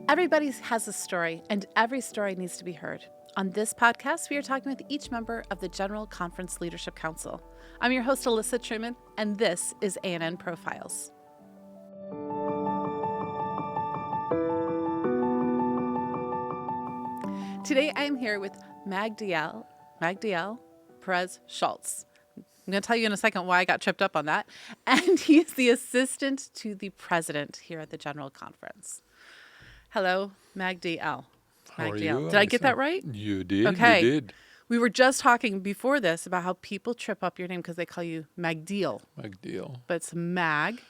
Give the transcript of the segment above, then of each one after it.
Everybody has a story, and every story needs to be heard. On this podcast, we are talking with each member of the General Conference Leadership Council. I'm your host, Alyssa Truman, and this is ANN Profiles. Today, I am here with Magdiel Pérez Schulz. I'm going to tell you in a second why I got tripped up on that. And he is the assistant to the president here at the General Conference. Hello, Magdiel. How are Magdiel. you, Did I get Alyssa? that right? You did. Okay. You did. We were just talking before this about how people trip up your name because they call you Magdiel, Magdiel. but it's Mag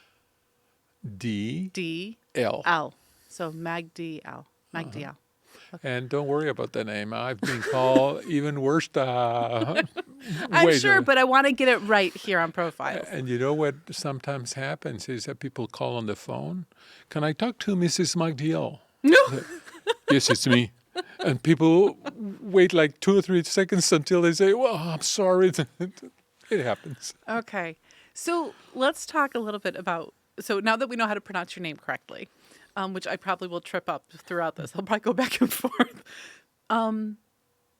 D. D L. L. So Magdiel. Magdiel. And don't worry about the name. I've been called even worse. I'm ways sure, of- but I want to get it right here on Profiles. And you know what sometimes happens is that people call on the phone. Can I talk to Mrs. Magdiel? No. Yes, it's me. And people wait like 2 or 3 seconds until they say, well, I'm sorry. It happens. Okay. So let's talk a little bit about, so now that we know how to pronounce your name correctly, which I probably will trip up throughout this. I'll probably go back and forth.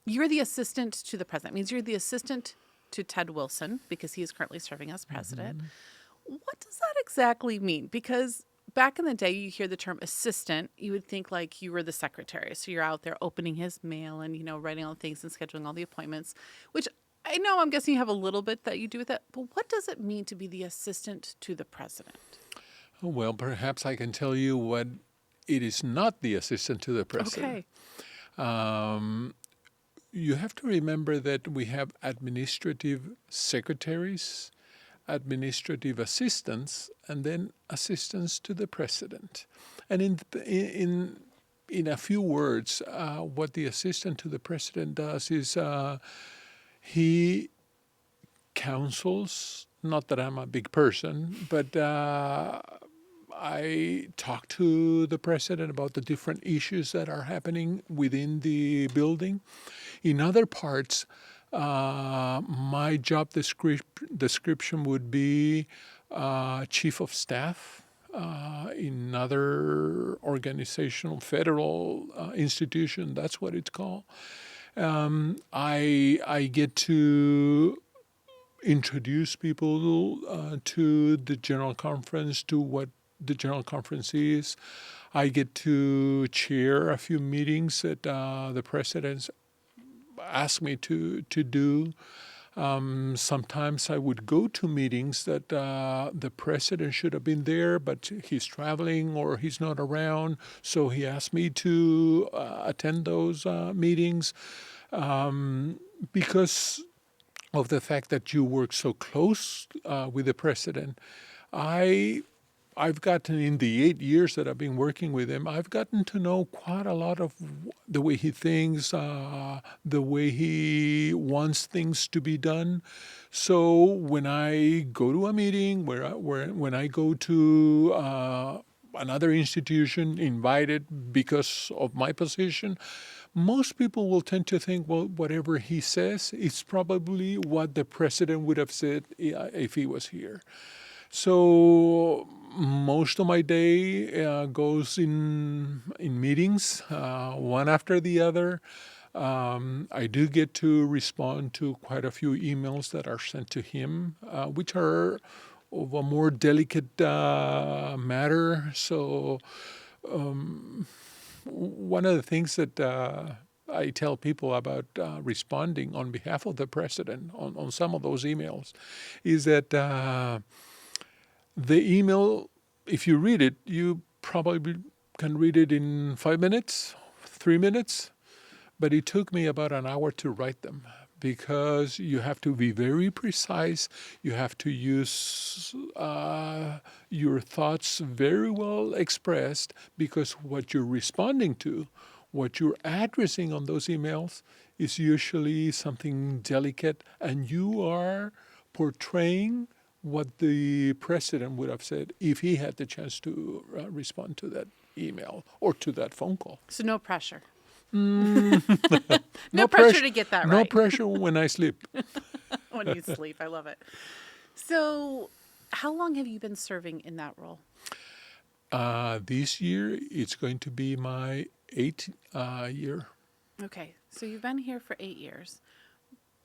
You're the assistant to the president. It means you're the assistant to Ted Wilson because he is currently serving as president. Mm-hmm. What does that exactly mean? Because back in the day, you hear the term assistant, you would think like you were the secretary. So you're out there opening his mail and, writing all the things and scheduling all the appointments, which I know I'm guessing you have a little bit that you do with that. But what does it mean to be the assistant to the president? Well, perhaps I can tell you what it is not the assistant to the president. Okay. You have to remember that we have administrative secretaries, administrative assistants, and then assistants to the president. And in a few words, what the assistant to the president does is he counsels. Not that I'm a big person, but I talk to the president about the different issues that are happening within the building. In other parts, my job description would be chief of staff. In other organizational, federal institution, that's what it's called. I get to introduce people to the General Conference, to what the General Conference is. I get to chair a few meetings that the president's asked me to do. Sometimes I would go to meetings that the president should have been there, but he's traveling or he's not around, so he asked me to attend those meetings because of the fact that you work so close with the president. I've gotten, in the 8 years that I've been working with him, I've gotten to know quite a lot of the way he thinks, the way he wants things to be done. So when I go to a meeting, when I go to another institution invited because of my position, most people will tend to think, well, whatever he says, it's probably what the president would have said if he was here. So most of my day goes in meetings, one after the other. I do get to respond to quite a few emails that are sent to him, which are of a more delicate matter. So one of the things that I tell people about responding on behalf of the president on some of those emails is that the email, if you read it, you probably can read it in 5 minutes, 3 minutes, but it took me about an hour to write them because you have to be very precise. You have to use your thoughts very well expressed because what you're responding to, what you're addressing on those emails is usually something delicate, and you are portraying what the president would have said if he had the chance to respond to that email or to that phone call. So no pressure. No pressure to get that right. No pressure when I sleep. When you sleep. I love it. So how long have you been serving in that role? This year, it's going to be my 8th year. Okay, so you've been here for 8 years,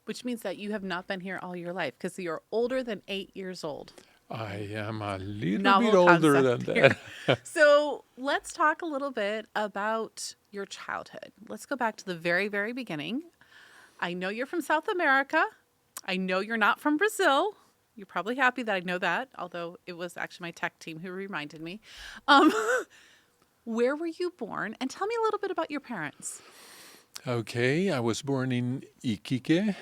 which means that you have not been here all your life because you're older than 8 years old. I am a little bit Novel older than concept here. that. So let's talk a little bit about your childhood. Let's go back to the very, very beginning. I know you're from South America. I know you're not from Brazil. You're probably happy that I know that, although it was actually my tech team who reminded me. Where were you born? And tell me a little bit about your parents. Okay, I was born in Iquique.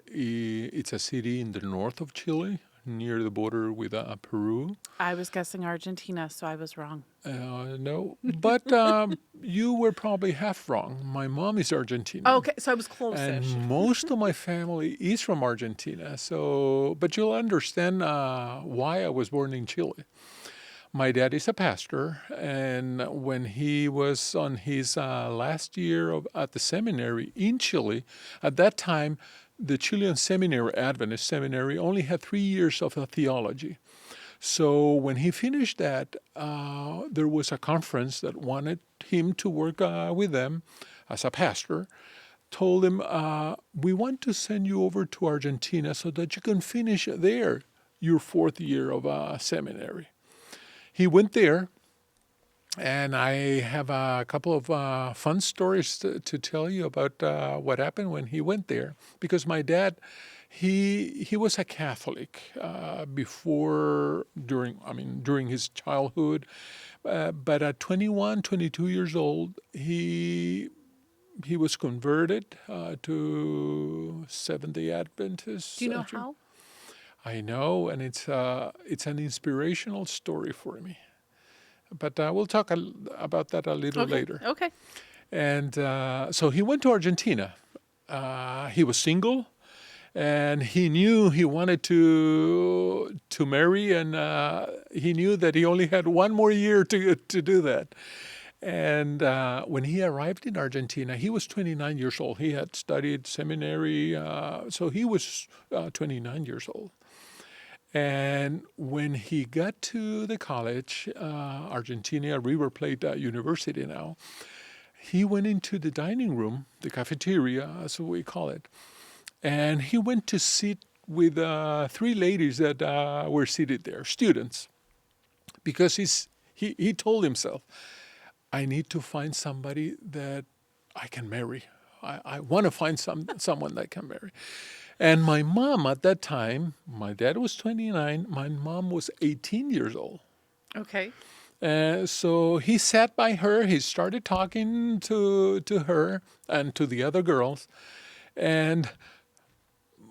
It's a city in the north of Chile, near the border with Peru. I was guessing Argentina, so I was wrong. No, but you were probably half wrong. My mom is Argentinian. Okay, so I was close-ish. And most of my family is from Argentina. So, but you'll understand why I was born in Chile. My dad is a pastor, and when he was on his last year at the seminary in Chile, at that time, the Chilean seminary, Adventist seminary, only had 3 years of theology. So when he finished that, there was a conference that wanted him to work with them as a pastor, told him, we want to send you over to Argentina so that you can finish there your 4th year of seminary. He went there, and I have a couple of fun stories to tell you about what happened when he went there. Because my dad, he was a Catholic during his childhood, but at 21, 22 years old, he was converted to Seventh-day Adventist. Do you know how? I know, and it's an inspirational story for me. But we'll talk about that a little later. Okay. And so he went to Argentina. He was single, and he knew he wanted to marry, and he knew that he only had 1 more year to do that. And when he arrived in Argentina, he was 29 years old. He had studied seminary, so he was 29 years old. And when he got to the college, Argentina River Plate University now, he went into the dining room, the cafeteria, as we call it, and he went to sit with 3 ladies that were seated there, students, because he told himself, I need to find somebody that I can marry. I want to find someone that I can marry. And my mom at that time, my dad was 29, my mom was 18 years old. Okay. So he sat by her, he started talking to her and to the other girls. And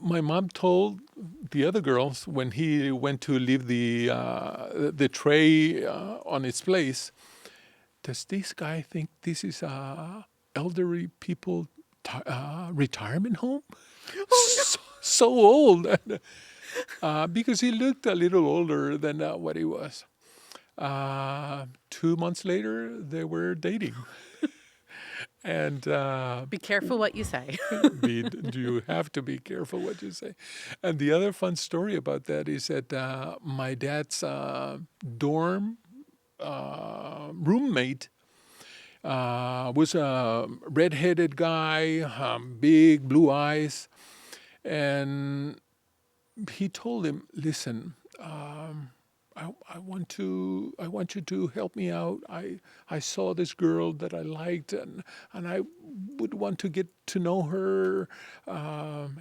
my mom told the other girls, when he went to leave the tray on its place, does this guy think this is elderly people retirement home? So old, because he looked a little older than what he was. 2 months later, they were dating. And Be careful what you say. you have to be careful what you say. And the other fun story about that is that my dad's dorm roommate was a red-headed guy, big blue eyes. And he told him, listen, I want you to help me out. I saw this girl that I liked, and I would want to get to know her.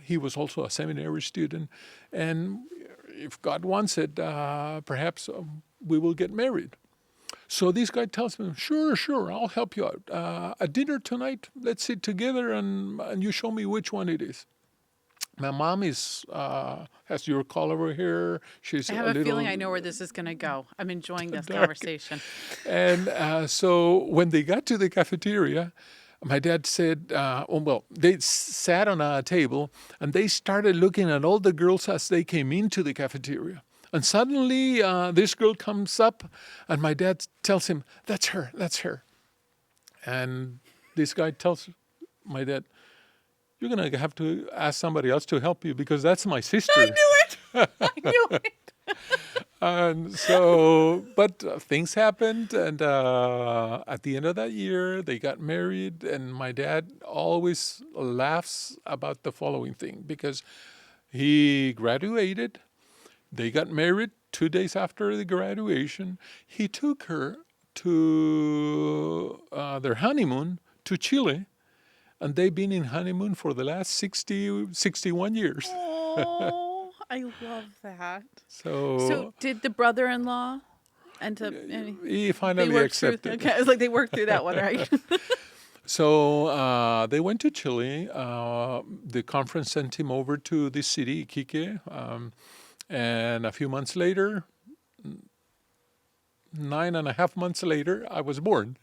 He was also a seminary student, and if God wants it, perhaps we will get married. So this guy tells me, sure, I'll help you out. At dinner tonight, let's sit together and you show me which one it is. My mom has your color here. She's I have a feeling I know where this is going to go. I'm enjoying this conversation. And so when they got to the cafeteria, my dad said, they sat on a table and they started looking at all the girls as they came into the cafeteria. And suddenly this girl comes up and my dad tells him, that's her. And this guy tells my dad, you're going to have to ask somebody else to help you because that's my sister. I knew it. And so, but things happened, and at the end of that year, they got married. And my dad always laughs about the following thing because he graduated, they got married 2 days after the graduation. He took her to their honeymoon to Chile, and they've been in honeymoon for the last 61 years. Oh, I love that. So So did the brother-in-law end up? he They finally worked through. accepted. Okay, it's like they worked through that one, right? So they went to Chile. The conference sent him over to the city, Iquique, and a few months later, 9.5 months later, I was born.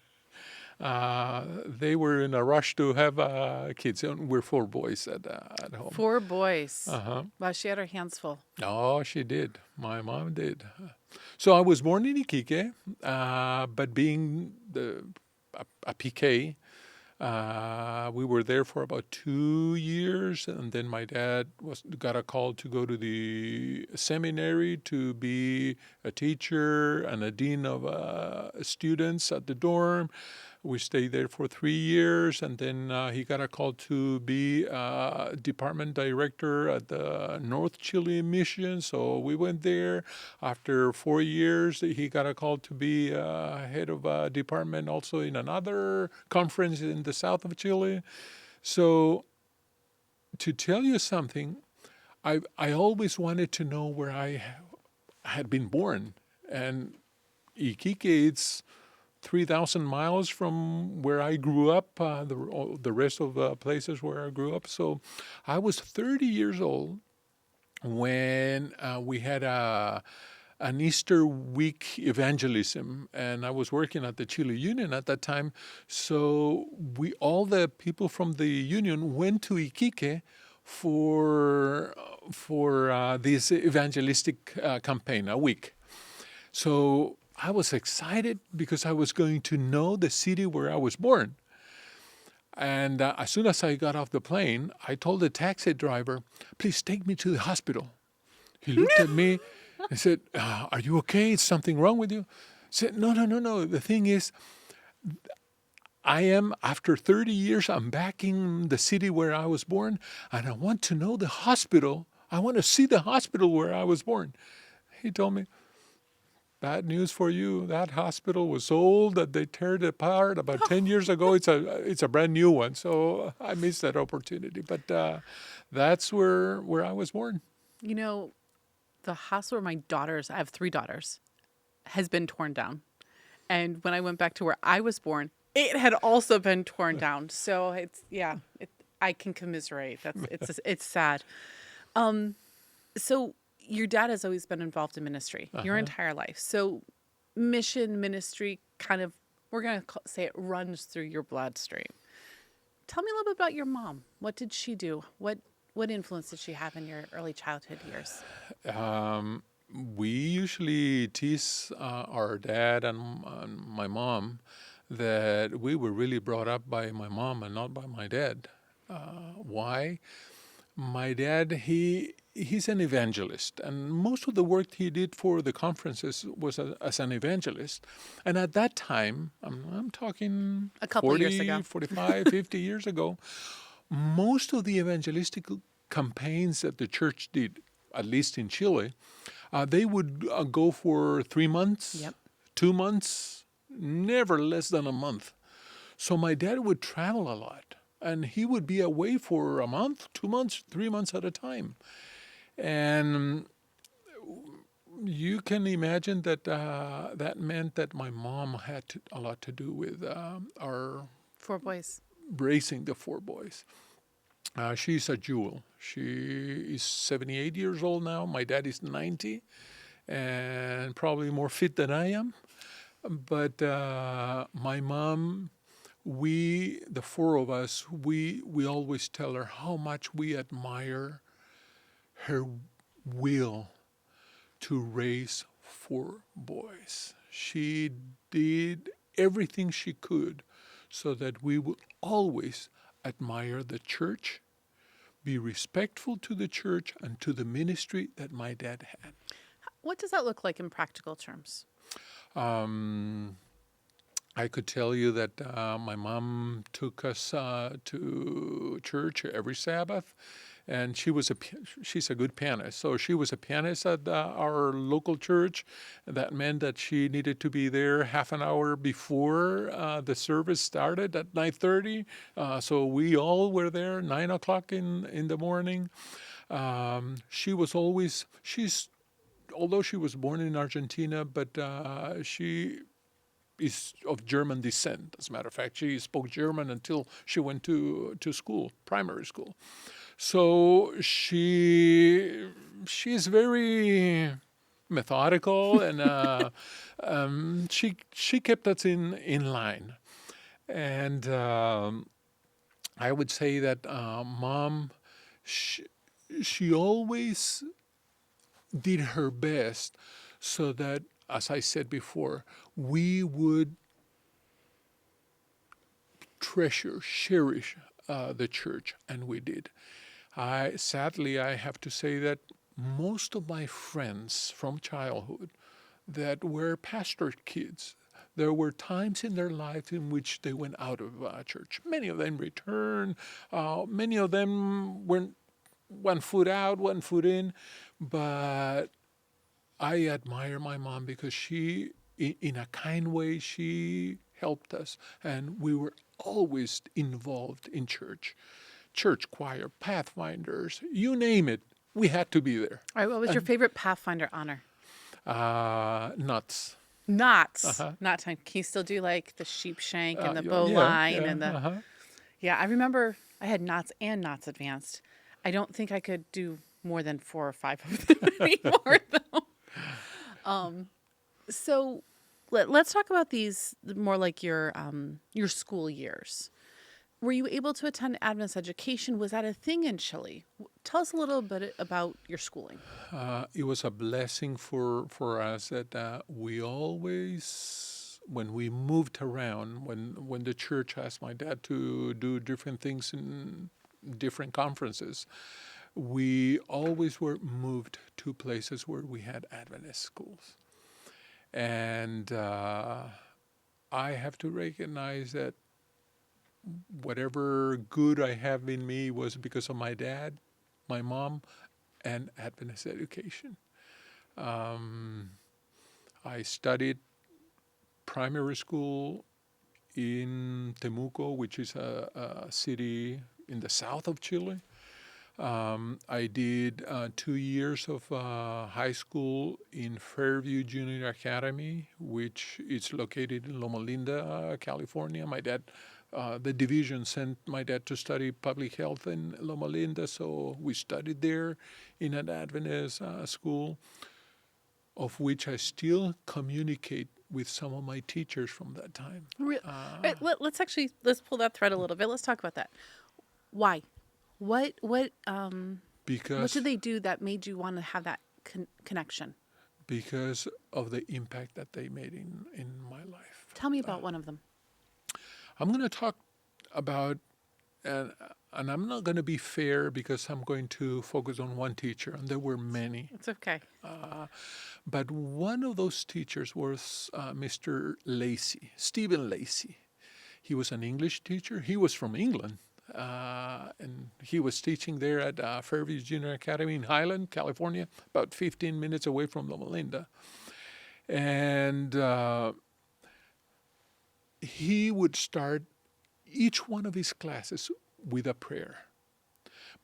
They were in a rush to have kids. And we're 4 boys at home. 4 boys. Uh-huh. Wow, she had her hands full. Oh, she did. My mom did. So I was born in Iquique, but being a PK, we were there for about 2 years, and then my dad got a call to go to the seminary to be a teacher and a dean of students at the dorm. We stayed there for 3 years, and then he got a call to be department director at the North Chile mission. So we went there. After 4 years, he got a call to be head of a department also in another conference in the south of Chile. So to tell you something, I always wanted to know where I had been born. And Iquique, it's 3,000 miles from where I grew up, the rest of the places where I grew up. So I was 30 years old when we had an Easter week evangelism, and I was working at the Chile Union at that time. So all the people from the union went to Iquique for this evangelistic campaign, a week. So I was excited because I was going to know the city where I was born. And as soon as I got off the plane, I told the taxi driver, please take me to the hospital. He looked at me and said, are you okay? Is something wrong with you? I said, no. The thing is, after 30 years, I'm back in the city where I was born, and I want to know the hospital. I want to see the hospital where I was born. He told me, bad news for you. That hospital was old, that they tear it apart about 10 years ago. It's a brand new one. So I missed that opportunity. But that's where I was born. You know, the hospital where my daughters, I have 3 daughters, has been torn down. And when I went back to where I was born, it had also been torn down. So I can commiserate. It's sad. So your dad has always been involved in ministry your entire life. So mission ministry kind of, we're going to say it runs through your bloodstream. Tell me a little bit about your mom. What did she do? What influence did she have in your early childhood years? We usually tease our dad and my mom that we were really brought up by my mom and not by my dad. Why? My dad, he's an evangelist, and most of the work he did for the conferences was as an evangelist. And at that time, I'm talking A couple years ago. 45, 50 years ago, most of the evangelistic campaigns that the church did, at least in Chile, they would go for 3 months, 2 months, never less than a month. So my dad would travel a lot. And he would be away for a month, 2 months, 3 months at a time. And you can imagine that that meant that my mom had a lot to do with our 4 boys. raising the 4 boys. She's a jewel. She is 78 years old now. My dad is 90 and probably more fit than I am. But my mom, the 4 of us, we always tell her how much we admire her will to raise 4 boys. She did everything she could so that we would always admire the church, be respectful to the church and to the ministry that my dad had. What does that look like in practical terms? I could tell you that my mom took us to church every Sabbath, and she's a good pianist. So she was a pianist at our local church. That meant that she needed to be there half an hour before the service started at 9:30. So we all were there 9 o'clock in the morning. Although she was born in Argentina, but she is of German descent. As a matter of fact, she spoke German until she went to school, primary school. So she's very methodical, and she kept us in line. And I would say that Mom, she always did her best so that, as I said before, we would cherish the church, and we did. Sadly, I have to say that most of my friends from childhood that were pastor kids, there were times in their life in which they went out of church. Many of them returned. Many of them went one foot out, one foot in. But I admire my mom because she, in a kind way, she helped us. And we were always involved in church. Church choir, Pathfinders, you name it, we had to be there. All right, what was your favorite Pathfinder honor? Nuts. Knots. Uh-huh. Knot time. Can you still do like the sheep shank and the bow line and the? Uh-huh. Yeah, I remember I had knots and knots advanced. I don't think I could do more than 4 or 5 of them anymore, though. So let's talk about these more like your school years. Were you able to attend Adventist education? Was that a thing in Chile? Tell us a little bit about your schooling. It was a blessing for us that we always, when we moved around, when the church asked my dad to do different things in different conferences, we always were moved to places where we had Adventist schools. And I have to recognize that whatever good I have in me was because of my dad, my mom, and Adventist education. I studied primary school in Temuco, which is a city in the south of Chile. I did 2 years of high school in Fairview Junior Academy, which is located in Loma Linda, California. My dad, the division sent my dad to study public health in Loma Linda, so we studied there in an Adventist school, of which I still communicate with some of my teachers from that time. Let's pull that thread a little bit. Let's talk about that. Why? What did they do that made you want to have that connection? Because of the impact that they made in my life. Tell me about one of them. I'm going to talk about, and I'm not going to be fair because I'm going to focus on one teacher, and there were many. It's okay. But one of those teachers was Mr. Lacey, Stephen Lacey. He was an English teacher. He was from England. And he was teaching there at Fairview Junior Academy in Highland, California, about 15 minutes away from Loma Linda. And he would start each one of his classes with a prayer.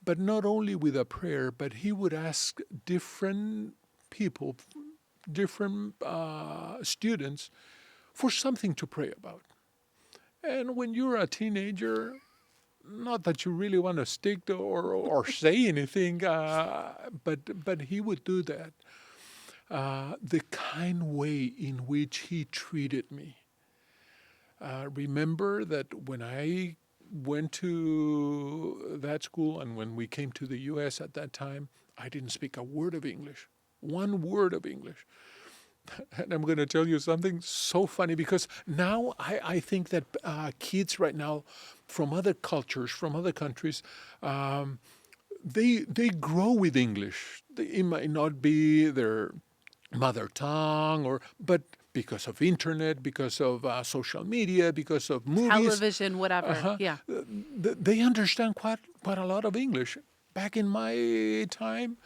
But not only with a prayer, but he would ask different people, different students, for something to pray about. And when you're a teenager, not that you really want to stick to or say anything, but he would do that. The kind way in which he treated me. Remember that when I went to that school and when we came to the U.S. at that time, I didn't speak a word of English, one word of English. And I'm going to tell you something so funny, because now I think that kids right now from other cultures, from other countries, they grow with English. It might not be their mother tongue, but because of internet, because of social media, because of movies, Television, whatever. Yeah. they understand quite a lot of English. Back in my time,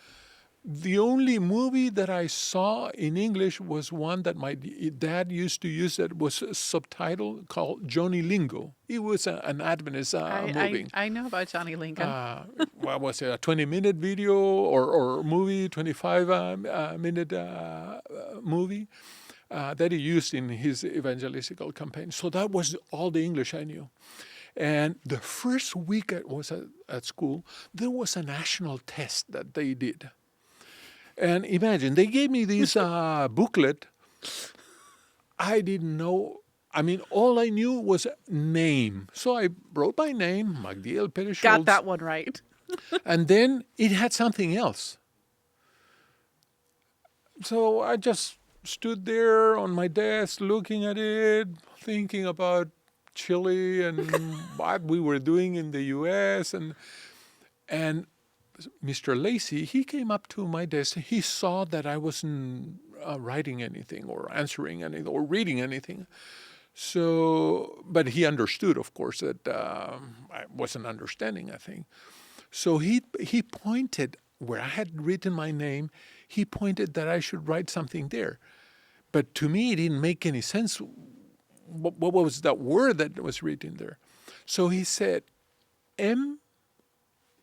the only movie that I saw in English was one that my dad used to use that was a subtitle called Johnny Lingo. It was an Adventist movie. I know about Johnny Lincoln. What was it, a 20-minute video or movie, 25-minute movie that he used in his evangelical campaign. So that was all the English I knew. And the first week I was at school, there was a national test that they did. And imagine, they gave me this booklet. I didn't know. I mean, all I knew was name. So I wrote my name, Magdiel Pérez Schulz. Got that one right. And then it had something else. So I just stood there on my desk looking at it, thinking about Chile and what we were doing in the U.S. And Mr. Lacey, he came up to my desk. He saw that I wasn't writing anything or answering anything or reading anything. So, but he understood, of course, that I wasn't understanding a thing. So he pointed where I had written my name. He pointed that I should write something there. But to me, it didn't make any sense. What was that word that was written there? So he said, M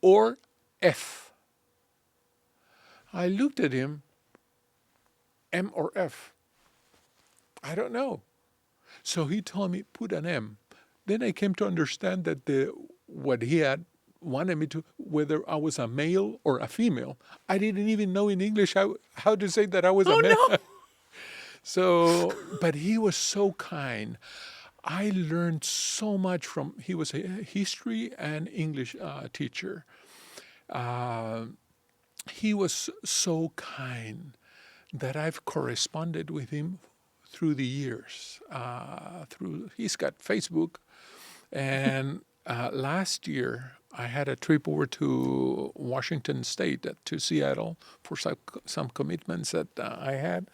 or F. I looked at him, M or F. I don't know. So he told me, put an M. Then I came to understand that what he had wanted me to, whether I was a male or a female. I didn't even know in English how to say that I was a male. No. So, but he was so kind. I learned so much from, he was a history and English teacher. He was so kind that I've corresponded with him through the years. He's got Facebook, and last year I had a trip over to Washington State, to Seattle, for some commitments that I had.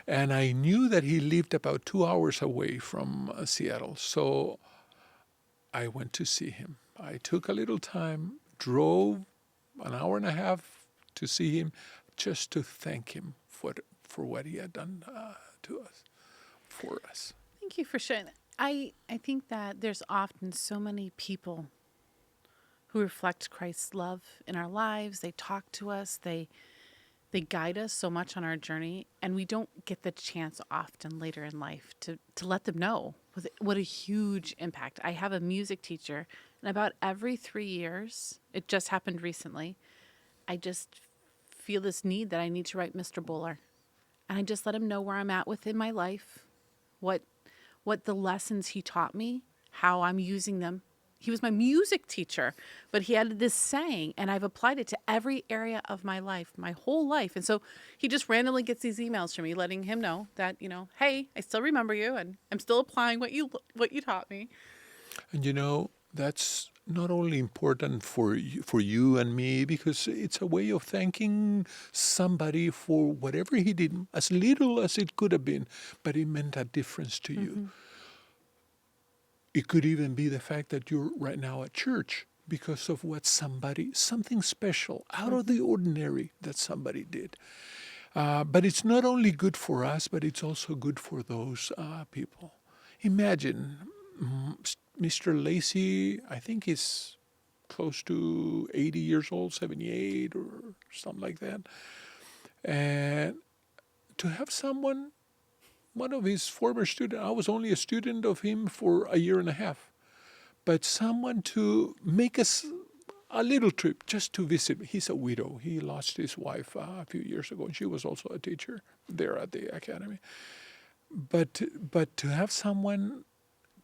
And I knew that he lived about 2 hours away from Seattle. So I went to see him. I took a little time, drove an hour and a half to see him, just to thank him for what he had done to us, for us. Thank you for sharing that. I think that there's often so many people who reflect Christ's love in our lives. They talk to us. They guide us so much on our journey, and we don't get the chance often later in life to let them know what a huge impact. I have a music teacher, and about every 3 years, it just happened recently, I just feel this need that I need to write Mr. Bowler. And I just let him know where I'm at within my life, what the lessons he taught me, how I'm using them. He was my music teacher, but he had this saying, and I've applied it to every area of my life, my whole life. And so he just randomly gets these emails from me letting him know that, hey, I still remember you, and I'm still applying what you taught me. And that's not only important for you and me, because it's a way of thanking somebody for whatever he did, as little as it could have been, but it meant a difference to you. It could even be the fact that you're right now at church because of what something special, out of the ordinary that somebody did. But it's not only good for us, but it's also good for those people. Imagine Mr. Lacey, I think he's close to 80 years old, 78 or something like that. And to have one of his former students, I was only a student of him for a year and a half, but someone to make us a little trip just to visit. He's a widow. He lost his wife a few years ago, and she was also a teacher there at the academy. But to have someone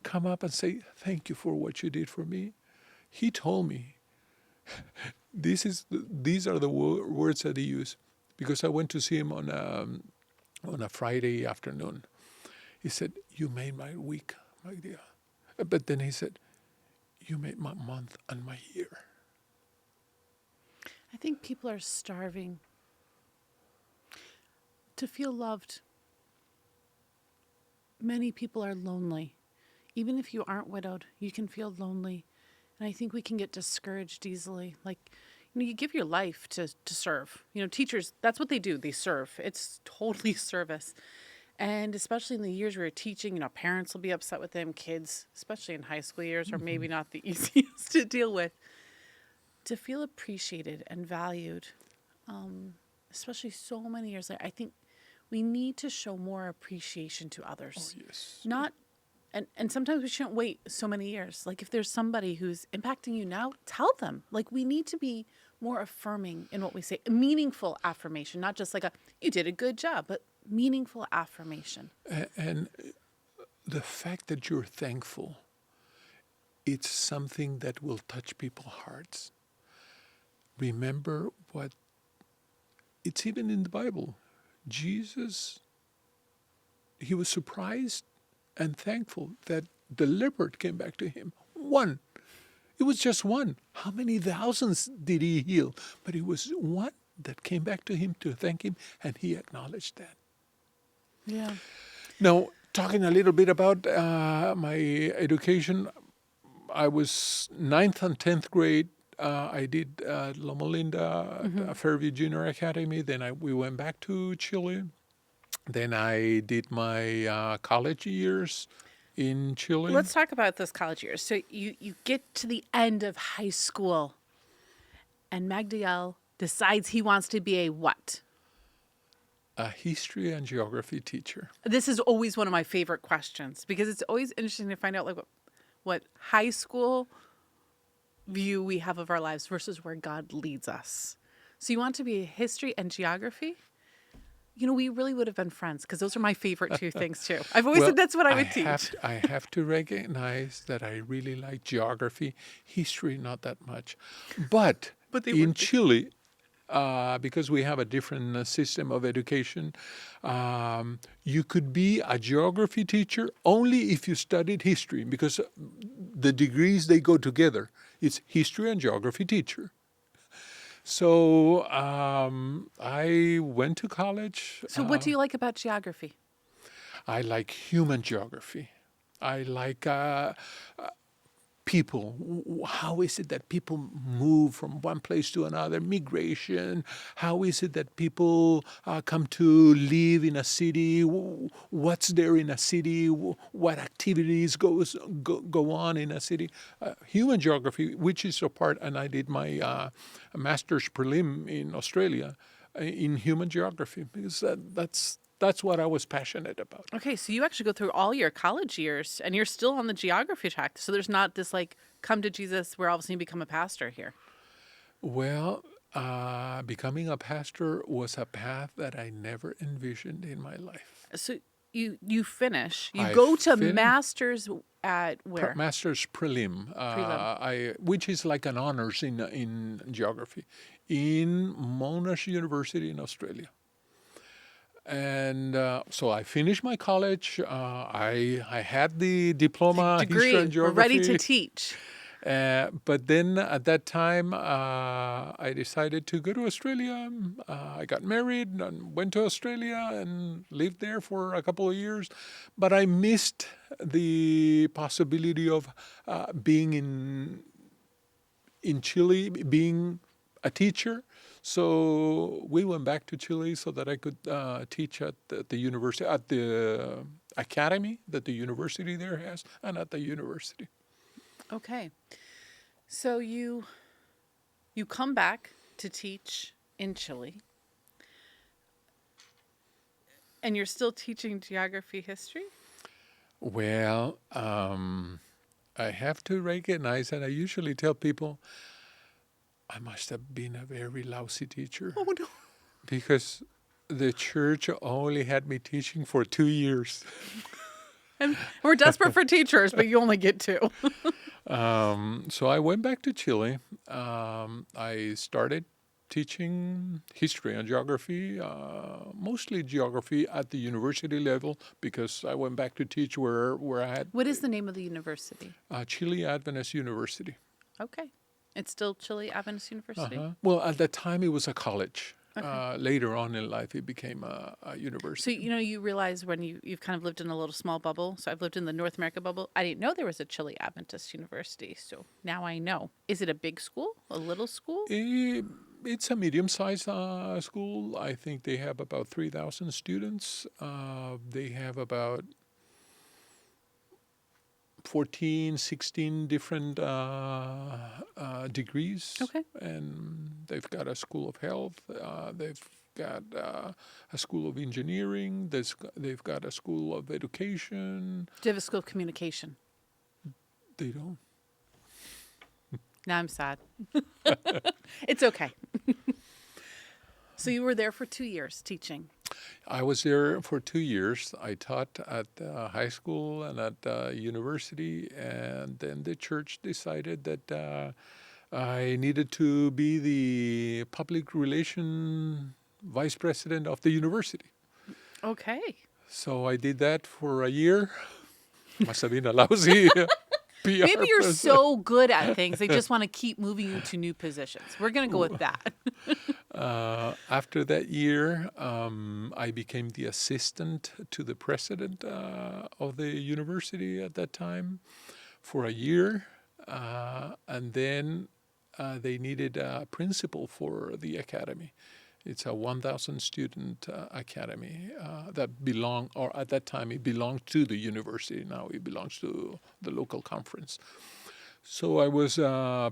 come up and say, thank you for what you did for me. He told me, these are the words that he used, because I went to see him on a Friday afternoon. He said, you made my week, my dear. But then he said, you made my month and my year. I think people are starving to feel loved. Many people are lonely. Even if you aren't widowed, you can feel lonely. And I think we can get discouraged easily. Like, you give your life to serve. Teachers, that's what they do. They serve. It's totally service. And especially in the years where you're teaching, parents will be upset with them. Kids, especially in high school years, are maybe not the easiest to deal with. To feel appreciated and valued, especially so many years later, I think we need to show more appreciation to others. Oh, yes. And sometimes we shouldn't wait so many years. Like if there's somebody who's impacting you now, tell them. Like we need to be more affirming in what we say. Meaningful affirmation, not just like you did a good job, but meaningful affirmation. And the fact that you're thankful, it's something that will touch people's hearts. Remember it's even in the Bible. Jesus, he was surprised and thankful that the leper came back to him. One. It was just one. How many thousands did he heal? But it was one that came back to him to thank him, and he acknowledged that. Yeah. Now, talking a little bit about my education, I was 9th and 10th grade. I did Loma Linda, Fairview Junior Academy. Then we went back to Chile. Then I did my college years in Chile. Let's talk about those college years. So you get to the end of high school, and Magdiel decides he wants to be a what? A history and geography teacher. This is always one of my favorite questions because it's always interesting to find out like what high school view we have of our lives versus where God leads us. So you want to be a history and geography? We really would have been friends because those are my favorite two things too. I've always said that's what I would teach. I have to recognize that I really like geography. History, not that much. But in Chile, because we have a different system of education, you could be a geography teacher only if you studied history because the degrees, they go together. It's history and geography teacher. So I went to college. So what do you like about geography? I like human geography. I like people. How is it that people move from one place to another? Migration. How is it that people come to live in a city? What's there in a city? What activities go on in a city? Human geography, which is a part, and I did my master's prelim in Australia in human geography because that's what I was passionate about. Okay, so you actually go through all your college years and you're still on the geography track. So there's not this like come to Jesus where all of a sudden you become a pastor here. Well, becoming a pastor was a path that I never envisioned in my life. So you finish. You go to master's at where? Master's prelim. Which is like an honors in geography in Monash University in Australia. And so I finished my college. I had the diploma, degree. History and Geography. We're ready to teach. But then at that time, I decided to go to Australia. I got married and went to Australia and lived there for a couple of years. But I missed the possibility of being in Chile, being a teacher. So we went back to Chile so that I could teach at the university, at the academy that the university there has, and at the university. Okay. So you come back to teach in Chile, and you're still teaching geography history? Well, I have to recognize, and I usually tell people, I must have been a very lousy teacher. Oh, no. Because the church only had me teaching for 2 years. And we're desperate for teachers, but you only get 2. So I went back to Chile. I started teaching history and geography, mostly geography at the university level, because I went back to teach where I had... What is the name of the university? Chile Adventist University. Okay. It's still Chile Adventist University? Well, at that time it was a college. Later on in life, it became a So, university. you realize when you've kind of lived in a little small bubble. So I've lived in the North America bubble. I didn't know there was a Chile Adventist University. So now I know. Is it a big school? A little school? It's a medium-sized school. I think they have about 3,000 students. They have about 14, 16 different degrees. Okay. And they've got a school of health. They've got a school of engineering. They've got a school of education. Do you have a school of communication? They don't. Now I'm sad. It's okay. So you were there for 2 years teaching. I was there for 2 years. I taught at high school and at university, and then the church decided that I needed to be the public relation vice president of the university. Okay. So I did that for a year. Must have been a lousy PR Maybe you're person. so good at things, they just want to keep moving you to new positions. We're going to go with that. After that year, I became the assistant to the president of the university at that time for a year. And then they needed a principal for the academy. It's a 1,000 student academy that belonged, or at that time it belonged to the university. Now it belongs to the local conference. So I was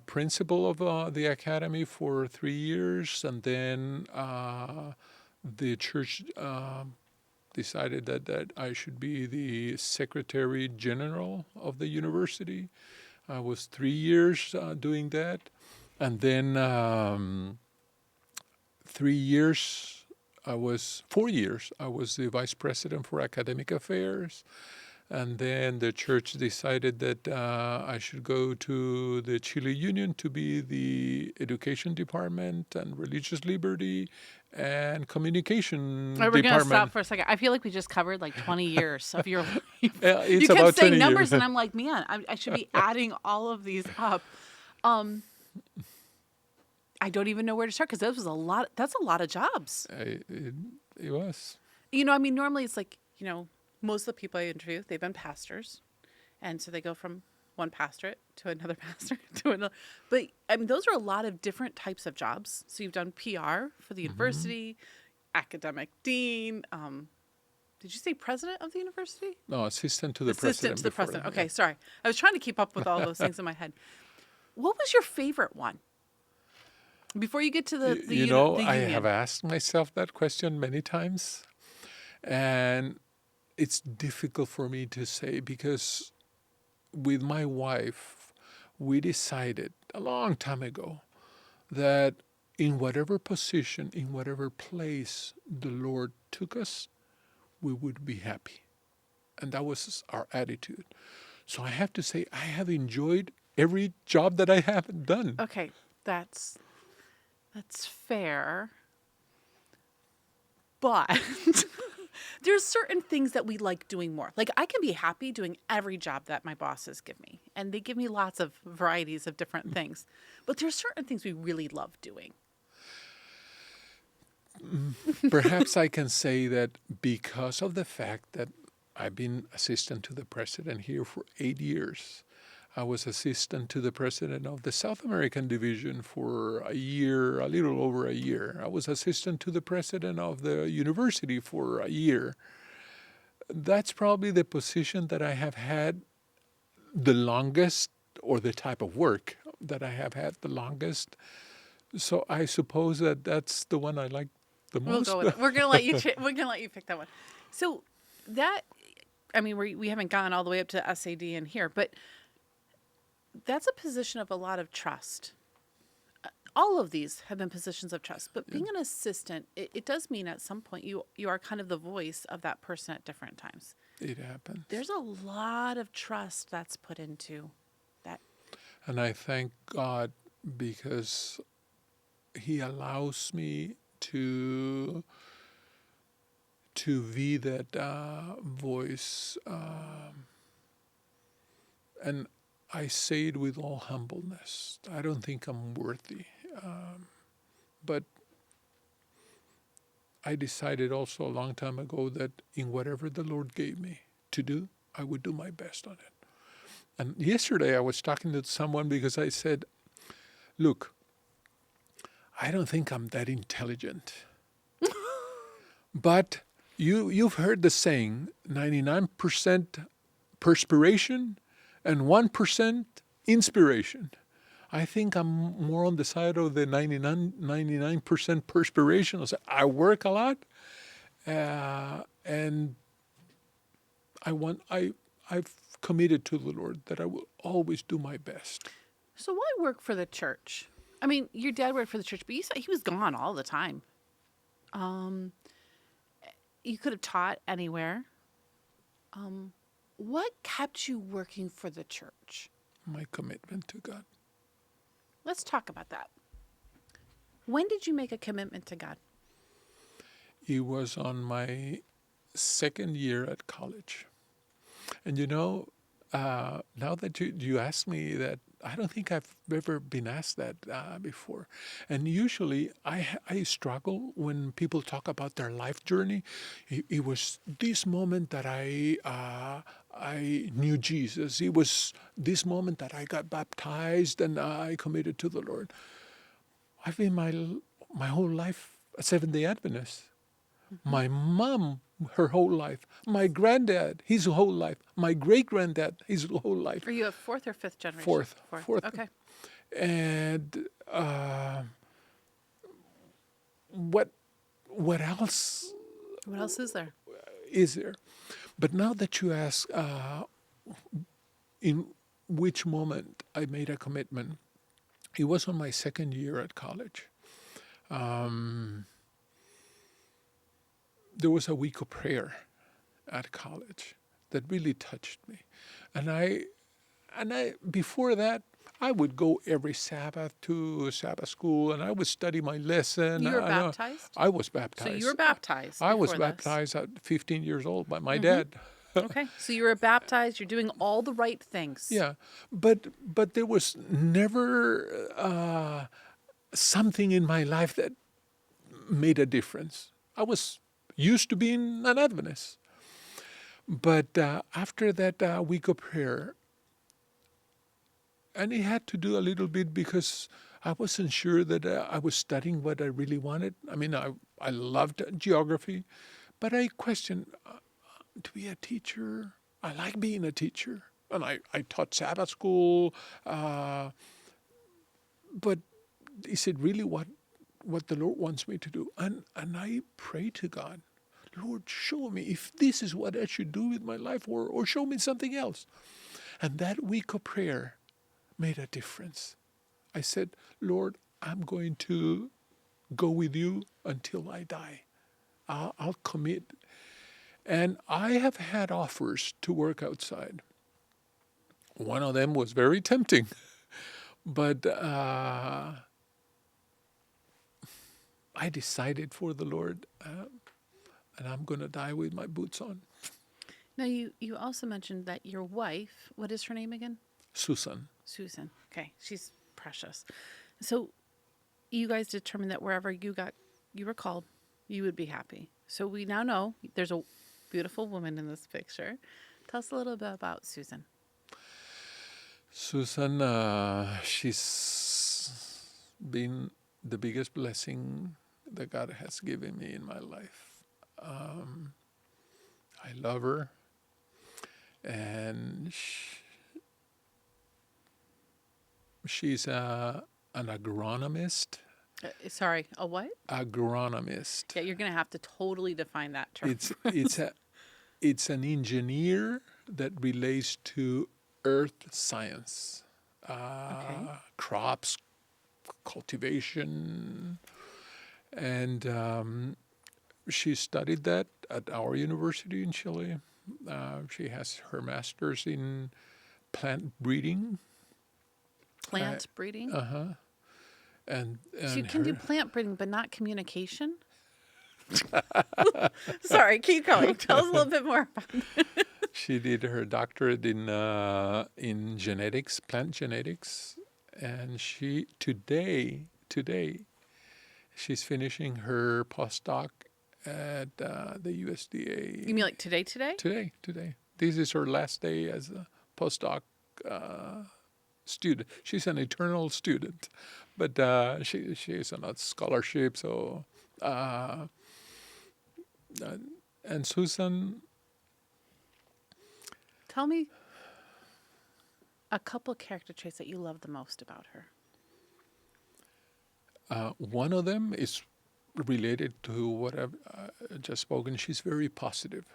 principal of the academy for 3 years, and then the church decided that I should be the secretary general of the university. I was 3 years doing that, and then 4 years, I was the vice president for academic affairs. And then the church decided that I should go to the Chile Union to be the education department and religious liberty and communication All right, we're going to department. stop for a second. I feel like we just covered like 20 years of your life. It's You kept about saying 20 numbers, years. and I'm like, man, I should be adding all of these up. I don't even know where to start because that was a lot. That's a lot of jobs. It was. I mean, normally it's like, most of the people I interview, they've been pastors. And so they go from one pastorate to another pastor to another. But I mean, those are a lot of different types of jobs. So you've done PR for the university, academic dean. Did you say president of the university? No, assistant to the president. Assistant to the before, president. yeah. Okay, sorry. I was trying to keep up with all those things in my head. What was your favorite one? Before you get to the the union. I have asked myself that question many times. And it's difficult for me to say because with my wife, we decided a long time ago that in whatever position, in whatever place the Lord took us, we would be happy. And that was our attitude. So I have to say, I have enjoyed every job that I have done. Okay, that's fair. But there's certain things that we like doing more. Like I can be happy doing every job that my bosses give me. And they give me lots of varieties of different things. But there's certain things we really love doing. Perhaps I can say that because of the fact that I've been assistant to the president here for 8 years. I was assistant to the president of the South American division for a year, a little over a year. I was assistant to the president of the university for a year. That's probably the position that I have had the longest, or the type of work that I have had the longest. So I suppose that that's the one I like the We'll most. go with it. We're gonna let you pick that one. So that, I mean, we haven't gone all the way up to SAD in here, but that's a position of a lot of trust. All of these have been positions of trust, but being an assistant, it does mean at some point you are kind of the voice of that person at different times. It happens. There's a lot of trust that's put into that. And I thank God because He allows me to be that voice. And I say it with all humbleness. I don't think I'm worthy. But I decided also a long time ago that in whatever the Lord gave me to do, I would do my best on it. And yesterday I was talking to someone because I said, look, I don't think I'm that intelligent. But you've heard the saying, 99% perspiration and 1% inspiration. I think I'm more on the side of the 99% perspiration. I work a lot, and I've committed to the Lord that I will always do my best. So why work for the church? I mean, your dad worked for the church, but you said he was gone all the time. You could have taught anywhere. What kept you working for the church? My commitment to God. Let's talk about that. When did you make a commitment to God? It was on my second year at college. And now that you asked me that, I don't think I've ever been asked that before. And usually I struggle when people talk about their life journey. It was this moment that I knew Jesus. It was this moment that I got baptized and I committed to the Lord. I've been my whole life a Seventh-day Adventist. My mom, her whole life. My granddad, his whole life. My great-granddad, his whole life. Are you a fourth or fifth generation? Fourth. Okay. And what else? What else is there? Is there? But now that you ask, in which moment I made a commitment, it was on my second year at college. There was a week of prayer at college that really touched me. And I before that, I would go every Sabbath to Sabbath school and I would study my lesson. You were baptized? I was baptized. So you were baptized. I was before this. baptized at 15 years old by my dad. Okay. So you were baptized. You're doing all the right things. Yeah. But there was never something in my life that made a difference. I was used to being an Adventist. But after that week of prayer, and it had to do a little bit because I wasn't sure that I was studying what I really wanted. I mean, I loved geography, but I questioned, to be a teacher, I like being a teacher. And I taught Sabbath school, but is it really what the Lord wants me to do? And I pray to God, Lord, show me if this is what I should do with my life, or show me something else. And that week of prayer made a difference. I said, Lord, I'm going to go with you until I die. I'll commit. And I have had offers to work outside. One of them was very tempting, but I decided for the Lord, and I'm going to die with my boots on. Now, you also mentioned that your wife, what is her name again? Susan. Okay. She's precious. So you guys determined that wherever you were called, you would be happy. So we now know there's a beautiful woman in this picture. Tell us a little bit about Susan. Susan, she's been the biggest blessing that God has given me in my life. I love her, and she's an agronomist. Sorry, a what? Agronomist. Yeah, you're going to have to totally define that term. It's an engineer that relates to earth science, crops, cultivation, and she studied that at our university in Chile. She has her master's in plant breeding. Plant breeding? And she can do plant breeding, but not communication? Sorry, keep going. Tell us a little bit more about it. She did her doctorate in genetics, plant genetics, and today she's finishing her postdoc at the USDA. You mean like today? Today. This is her last day as a postdoc student. She's an eternal student, but she is on a scholarship. So, and Susan, Tell me a couple character traits that you love the most about her. one of them is related to what I've just spoken. She's very positive.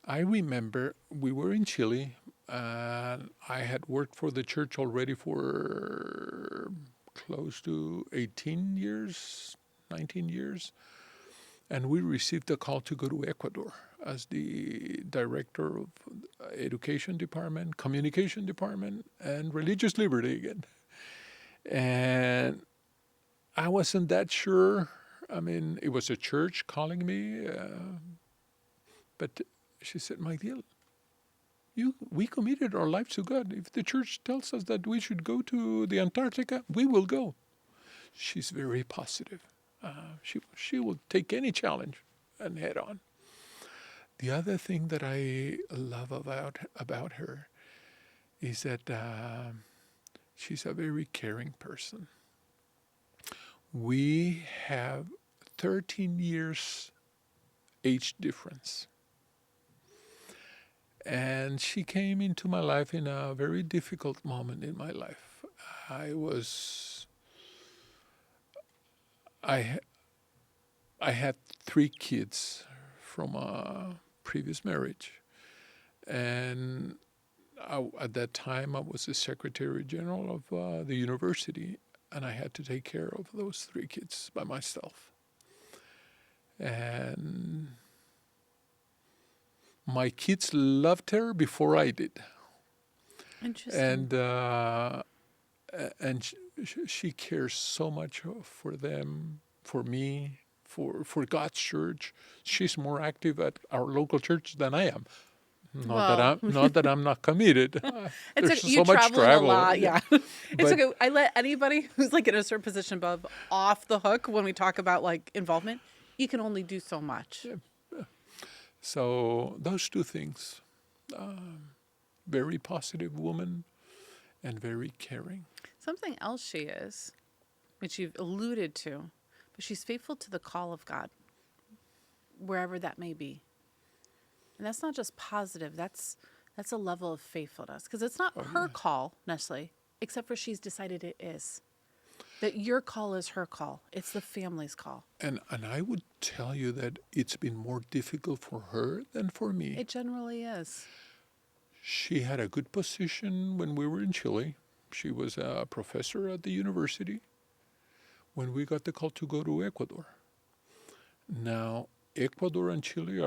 I remember we were in Chile, and I had worked for the church already for close to 18 years, 19 years. And we received a call to go to Ecuador as the director of education department, communication department, and religious liberty again. And I wasn't that sure. I mean, it was a church calling me, but she said, Magdiel, we committed our lives to God. If the church tells us that we should go to the Antarctica, we will go. She's very positive. She will take any challenge and head on. The other thing that I love about her is that she's a very caring person. We have 13 years age difference. And she came into my life in a very difficult moment in my life. I had 3 kids from a previous marriage. And at that time, I was the Secretary General of the university, and I had to take care of those 3 kids by myself. And my kids loved her before I did. Interesting. And she cares so much for them, for me, for God's church. She's more active at our local church than I am. Not that I'm not committed. There's so much travel. A lot, yeah. It's But- okay. I let anybody who's like in a certain position above off the hook when we talk about like involvement. You can only do so much. So those 2 things, very positive woman and very caring. Something else she is, which you've alluded to, but she's faithful to the call of God, wherever that may be. And that's not just positive, that's a level of faithfulness. Because it's not her call, necessarily, except for she's decided it is. That your call is her call. It's the family's call. And I would tell you that it's been more difficult for her than for me. It generally is. She had a good position when we were in Chile. She was a professor at the university when we got the call to go to Ecuador. Now, Ecuador and Chile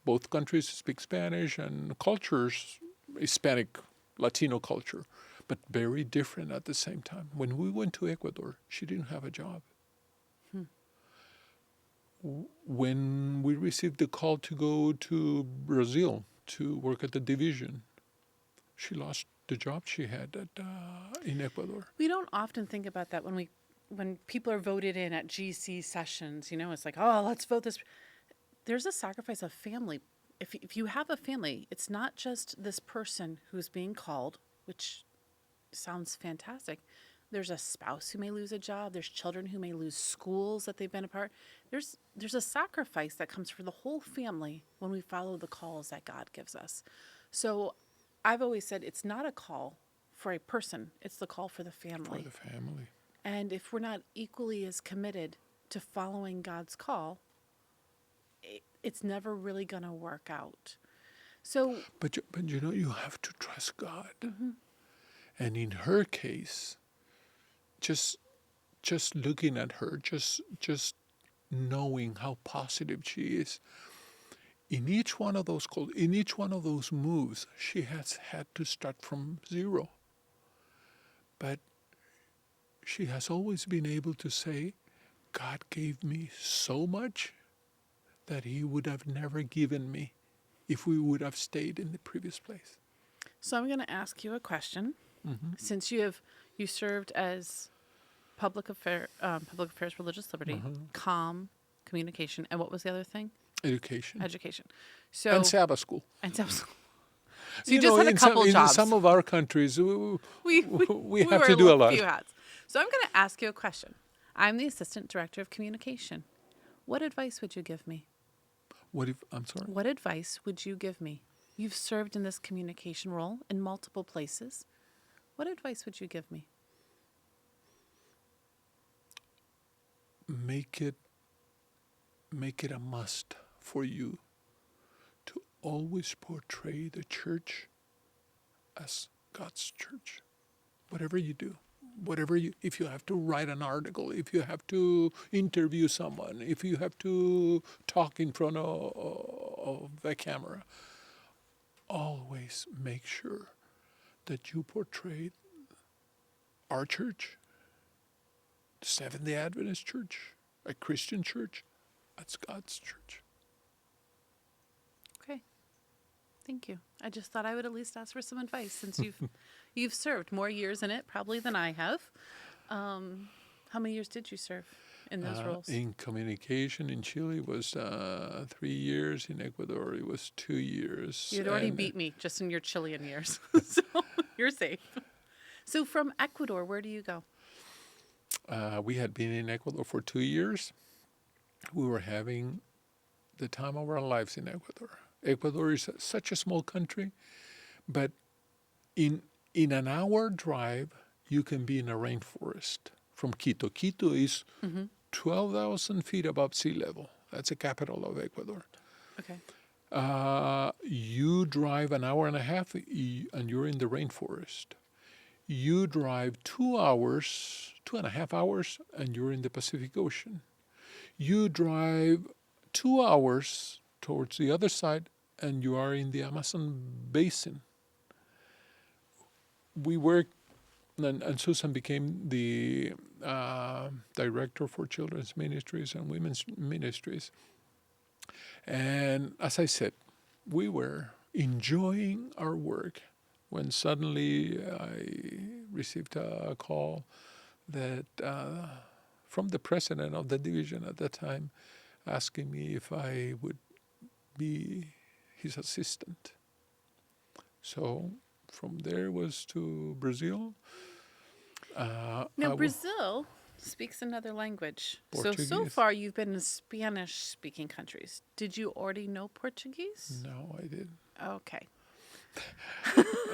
both countries speak Spanish, and cultures, Hispanic, Latino culture, but very different at the same time. When we went to Ecuador, she didn't have a job. When we received the call to go to Brazil to work at the division, she lost the job she had in Ecuador. We don't often think about that when people are voted in at GC sessions. You know, it's like, oh, let's vote this. There's a sacrifice of family. If you have a family, it's not just this person who's being called, which sounds fantastic. There's a spouse who may lose a job. There's children who may lose schools that they've been a part. There's a sacrifice that comes for the whole family when we follow the calls that God gives us. So I've always said it's not a call for a person. It's the call for the family. For the family. And if we're not equally as committed to following God's call, it's never really going to work out. So, but you know, you have to trust God. And in her case, just looking at her, just knowing how positive she is, in each one of those calls, in each one of those moves, she has had to start from zero. But she has always been able to say, God gave me so much that he would have never given me if we would have stayed in the previous place. So I'm going to ask you a question. Since you served as public affairs, religious liberty, calm, communication, and what was the other thing? Education. Education. So And Sabbath school. and so you just had a couple in jobs. some of our countries, we have wear to do a lot. few hats. So I'm going to ask you a question. I'm the assistant director of communication. What advice would you give me? I'm sorry? What advice would you give me? You've served in this communication role in multiple places. What advice would you give me? Make it a must for you to always portray the church as God's church. Whatever you do, if you have to write an article, if you have to interview someone, if you have to talk in front of the camera, always make sure that you portray our church, the Seventh-day Adventist Church, a Christian church, that's God's church. Okay. Thank you. I just thought I would at least ask for some advice since you've served more years in it probably than I have. How many years did you serve in those roles? In communication in Chile was 3 years. In Ecuador it was 2 years. You'd already beat me just in your Chilean years. So you're safe. So from Ecuador, where do you go? We had been in Ecuador for 2 years. We were having the time of our lives in Ecuador. Ecuador is such a small country, but in an hour drive, you can be in a rainforest from Quito. Quito is 12,000 feet above sea level. That's the capital of Ecuador. Okay. You drive an hour and a half and you're in the rainforest. You drive 2 hours, 2.5 hours, and you're in the Pacific Ocean. You drive 2 hours towards the other side, and you are in the Amazon basin. We worked, and Susan became the director for children's ministries and women's ministries. And as I said, we were enjoying our work when suddenly I received a call that from the president of the division at that time, asking me if I would be his assistant. So from there was to Brazil. Now, Brazil speaks another language. So Portuguese. far you've been in Spanish-speaking countries. Did you already know Portuguese? No, I didn't. Okay.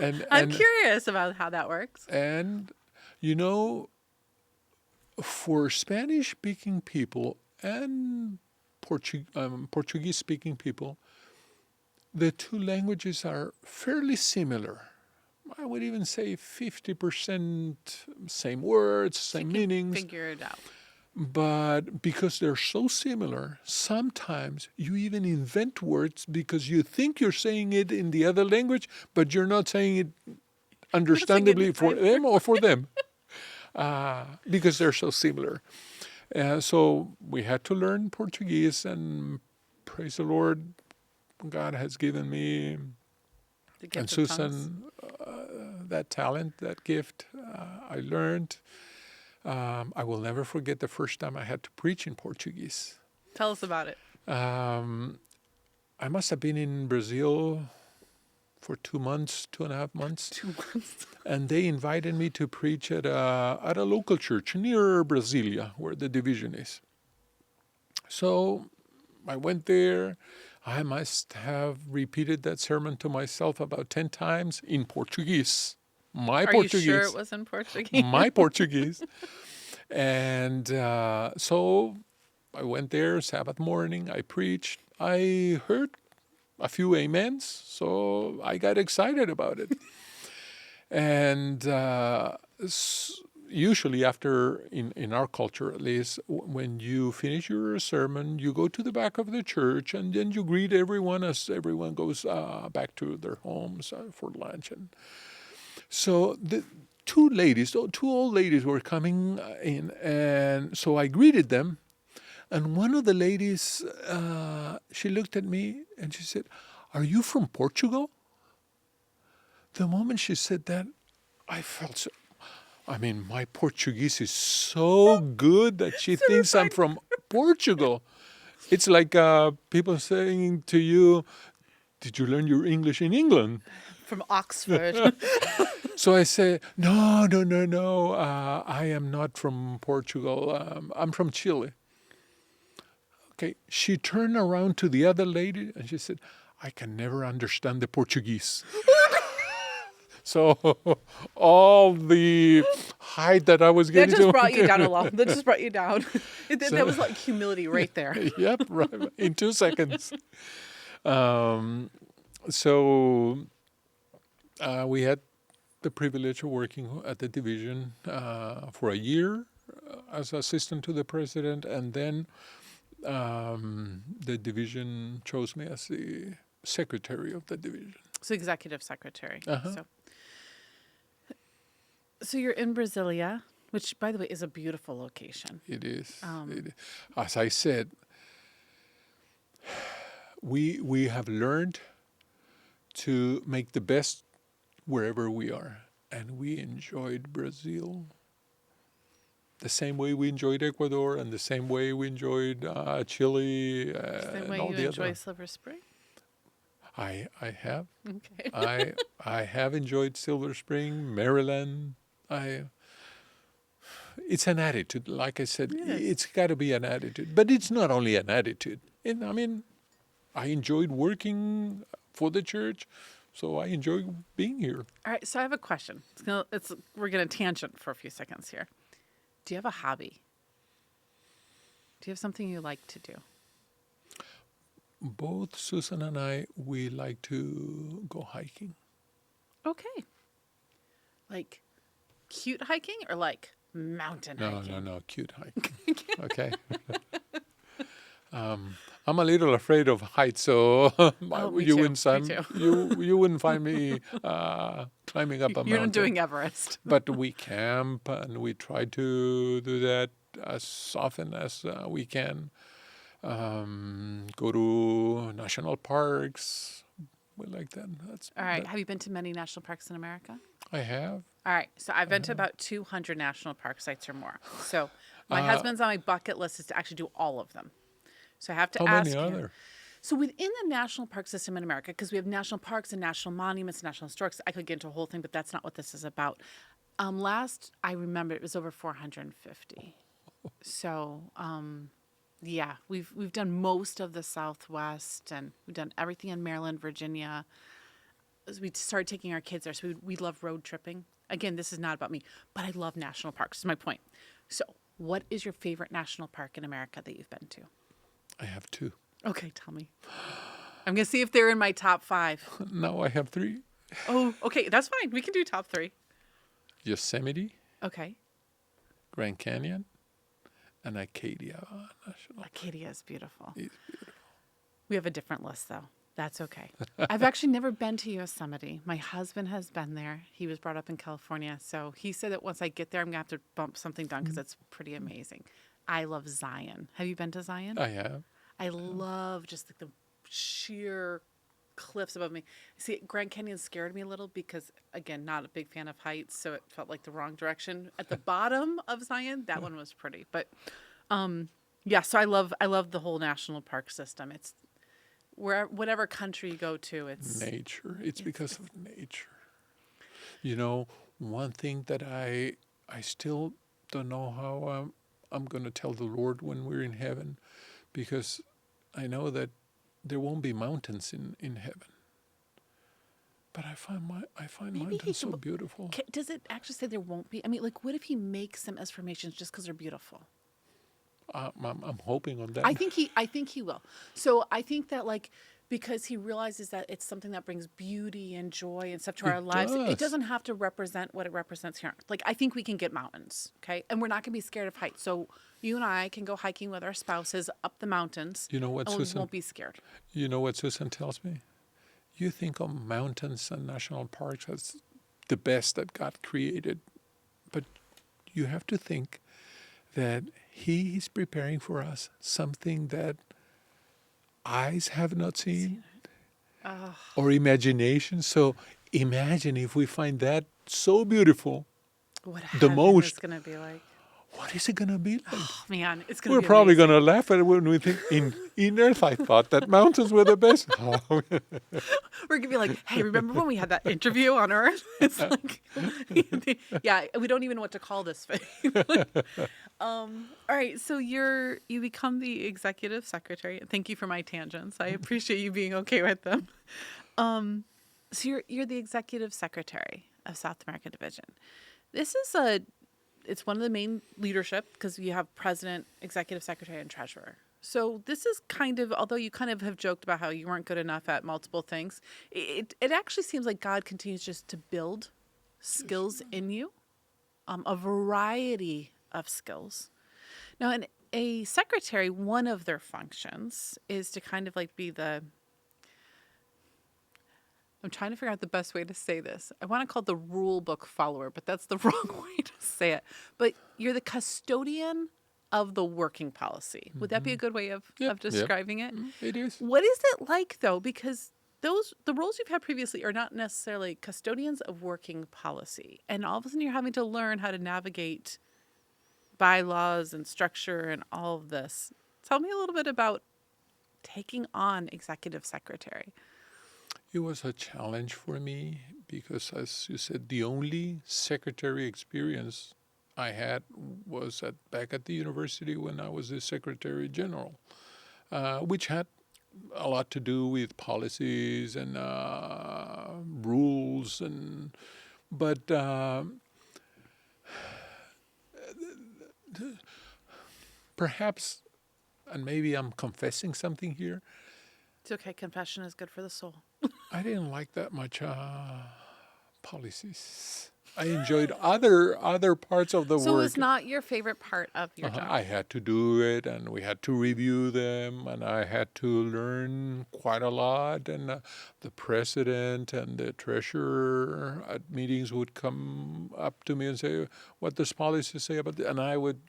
And I'm curious about how that works. And, for Spanish-speaking people and Portuguese-speaking people, the two languages are fairly similar. I would even say 50% same words, same meanings. Figure it out. But because they're so similar, sometimes you even invent words because you think you're saying it in the other language, but you're not saying it understandably for them or for them. Because they're so similar. So we had to learn Portuguese, and praise the Lord, God has given me and Susan that talent, that gift. I learned. I will never forget the first time I had to preach in Portuguese. Tell us about it. I must have been in Brazil for 2 months, 2.5 months. 2 months. And they invited me to preach at a local church near Brasilia, where the division is. So I went there. I must have repeated that sermon to myself about 10 times in Portuguese. My Portuguese. Are you sure it was in Portuguese? My Portuguese. And so I went there Sabbath morning. I preached. I heard a few amens, so I got excited about it. And usually after, in our culture at least, when you finish your sermon, you go to the back of the church and then you greet everyone as everyone goes back to their homes for lunch. And so the two old ladies were coming in, and so I greeted them. And one of the ladies, she looked at me and she said, "Are you from Portugal?" The moment she said that, I felt so, I mean, my Portuguese is so good that she thinks I'm from Portugal. It's like people saying to you, did you learn your English in England? From Oxford. So I say, no. I am not from Portugal. I'm from Chile. Okay. She turned around to the other lady and she said, I can never understand the Portuguese. So all the height that I was That getting just to. brought you down a lot. That just brought you down. That was like humility right there. Yep, right. In 2 seconds. So we had the privilege of working at the division for a year as assistant to the president, and then the division chose me as the secretary of the division. So executive secretary. Uh-huh. So you're in Brasilia, which, by the way, is a beautiful location. It is. As I said, we have learned to make the best wherever we are, and we enjoyed Brazil the same way we enjoyed Ecuador, and the same way we enjoyed Chile. Same way and all you the enjoy other. Silver Spring? I have. Okay. I have enjoyed Silver Spring, Maryland. It's an attitude. Like I said, Yes. it's got to be an attitude. But it's not only an attitude. I enjoyed working for the church, so I enjoy being here. All right, so I have a question. We're going to tangent for a few seconds here. Do you have a hobby? Do you have something you like to do? Both Susan and I, we like to go hiking. Okay. Like cute hiking or like mountain hiking? No, cute hiking. Okay. I'm a little afraid of heights, so Me you too. wouldn't you wouldn't find me climbing up a mountain. You're not doing Everest. But we camp and we try to do that as often as we can. Go to national parks. We like that. All right. Have you been to many national parks in America? I have. All right. So I've been to about 200 national park sites or more. So my husband's on my bucket list is to actually do all of them. So I have to How ask many you. are there? So within the national park system in America, because we have national parks and national monuments, and national historics, I could get into a whole thing, but that's not what this is about. Last I remember, it was over 450. So yeah, we've done most of the Southwest, and we've done everything in Maryland, Virginia. We started taking our kids there, so we love road tripping. Again, this is not about me, but I love national parks. Is my point. So, what is your favorite national park in America that you've been to? I have 2. Okay, tell me. I'm gonna see if they're in my top 5. Now I have 3. Oh, okay, that's fine. We can do top 3. Yosemite, Okay. Grand Canyon, and Acadia National. Acadia is beautiful. It's beautiful. We have a different list, though. That's okay. I've actually never been to Yosemite. My husband has been there. He was brought up in California. So he said that once I get there, I'm going to have to bump something down because it's pretty amazing. I love Zion. Have you been to Zion? I have. I love just like the sheer cliffs above me. See, Grand Canyon scared me a little because, again, not a big fan of heights. So it felt like the wrong direction. At the bottom of Zion, that one was pretty. But yeah, so I love the whole national park system. It's whatever country you go to, it's nature. It's because of nature. You know, one thing that I still don't know how I'm going to tell the Lord when we're in heaven, because I know that there won't be mountains in heaven. But I find mountains so beautiful. Does it actually say there won't be? I mean, like, what if he makes them as formations just because they're beautiful? I'm hoping on that. I think he will. So I think that, like, because he realizes that it's something that brings beauty and joy and stuff to our lives. It doesn't have to represent what it represents here. Like, I think we can get mountains, okay? And we're not going to be scared of heights. So you and I can go hiking with our spouses up the mountains. You know what, and Susan? we won't be scared. You know what Susan tells me? You think of mountains and national parks as the best that God created. But you have to think that He is preparing for us something that eyes have not seen or imagination. So imagine if we find that so beautiful What the heaven most. is going to be like. What is it going to be like? Oh, man, it's going to We're be probably amazing. going to laugh at it when we think, in Earth, I thought that mountains were the best. We're going to be like, hey, remember when we had that interview on Earth? It's like, yeah, we don't even know what to call this thing. All right, so you become the executive secretary. Thank you for my tangents. I appreciate you being okay with them. So you're the executive secretary of South America Division. This is it's one of the main leadership because you have president, executive secretary, and treasurer. So this is kind of, although you kind of have joked about how you weren't good enough at multiple things, it actually seems like God continues just to build skills in you, a variety of skills. Now, in a secretary, one of their functions is to kind of like be I'm trying to figure out the best way to say this. I want to call it the rule book follower, but that's the wrong way to say it. But you're the custodian of the working policy. Would that be a good way of describing it? It is. What is it like, though? Because the roles you've had previously are not necessarily custodians of working policy. And all of a sudden you're having to learn how to navigate bylaws and structure and all of this. Tell me a little bit about taking on executive secretary. It was a challenge for me because, as you said, the only secretary experience I had was back at the university when I was the Secretary General, which had a lot to do with policies and rules, but perhaps, and maybe I'm confessing something here, It's okay. Confession is good for the soul. I didn't like that much policies. I enjoyed other parts of the So work. it's not your favorite part of your job. I had to do it, and we had to review them, and I had to learn quite a lot. And the president and the treasurer at meetings would come up to me and say, "What does policy say about this?" And I would,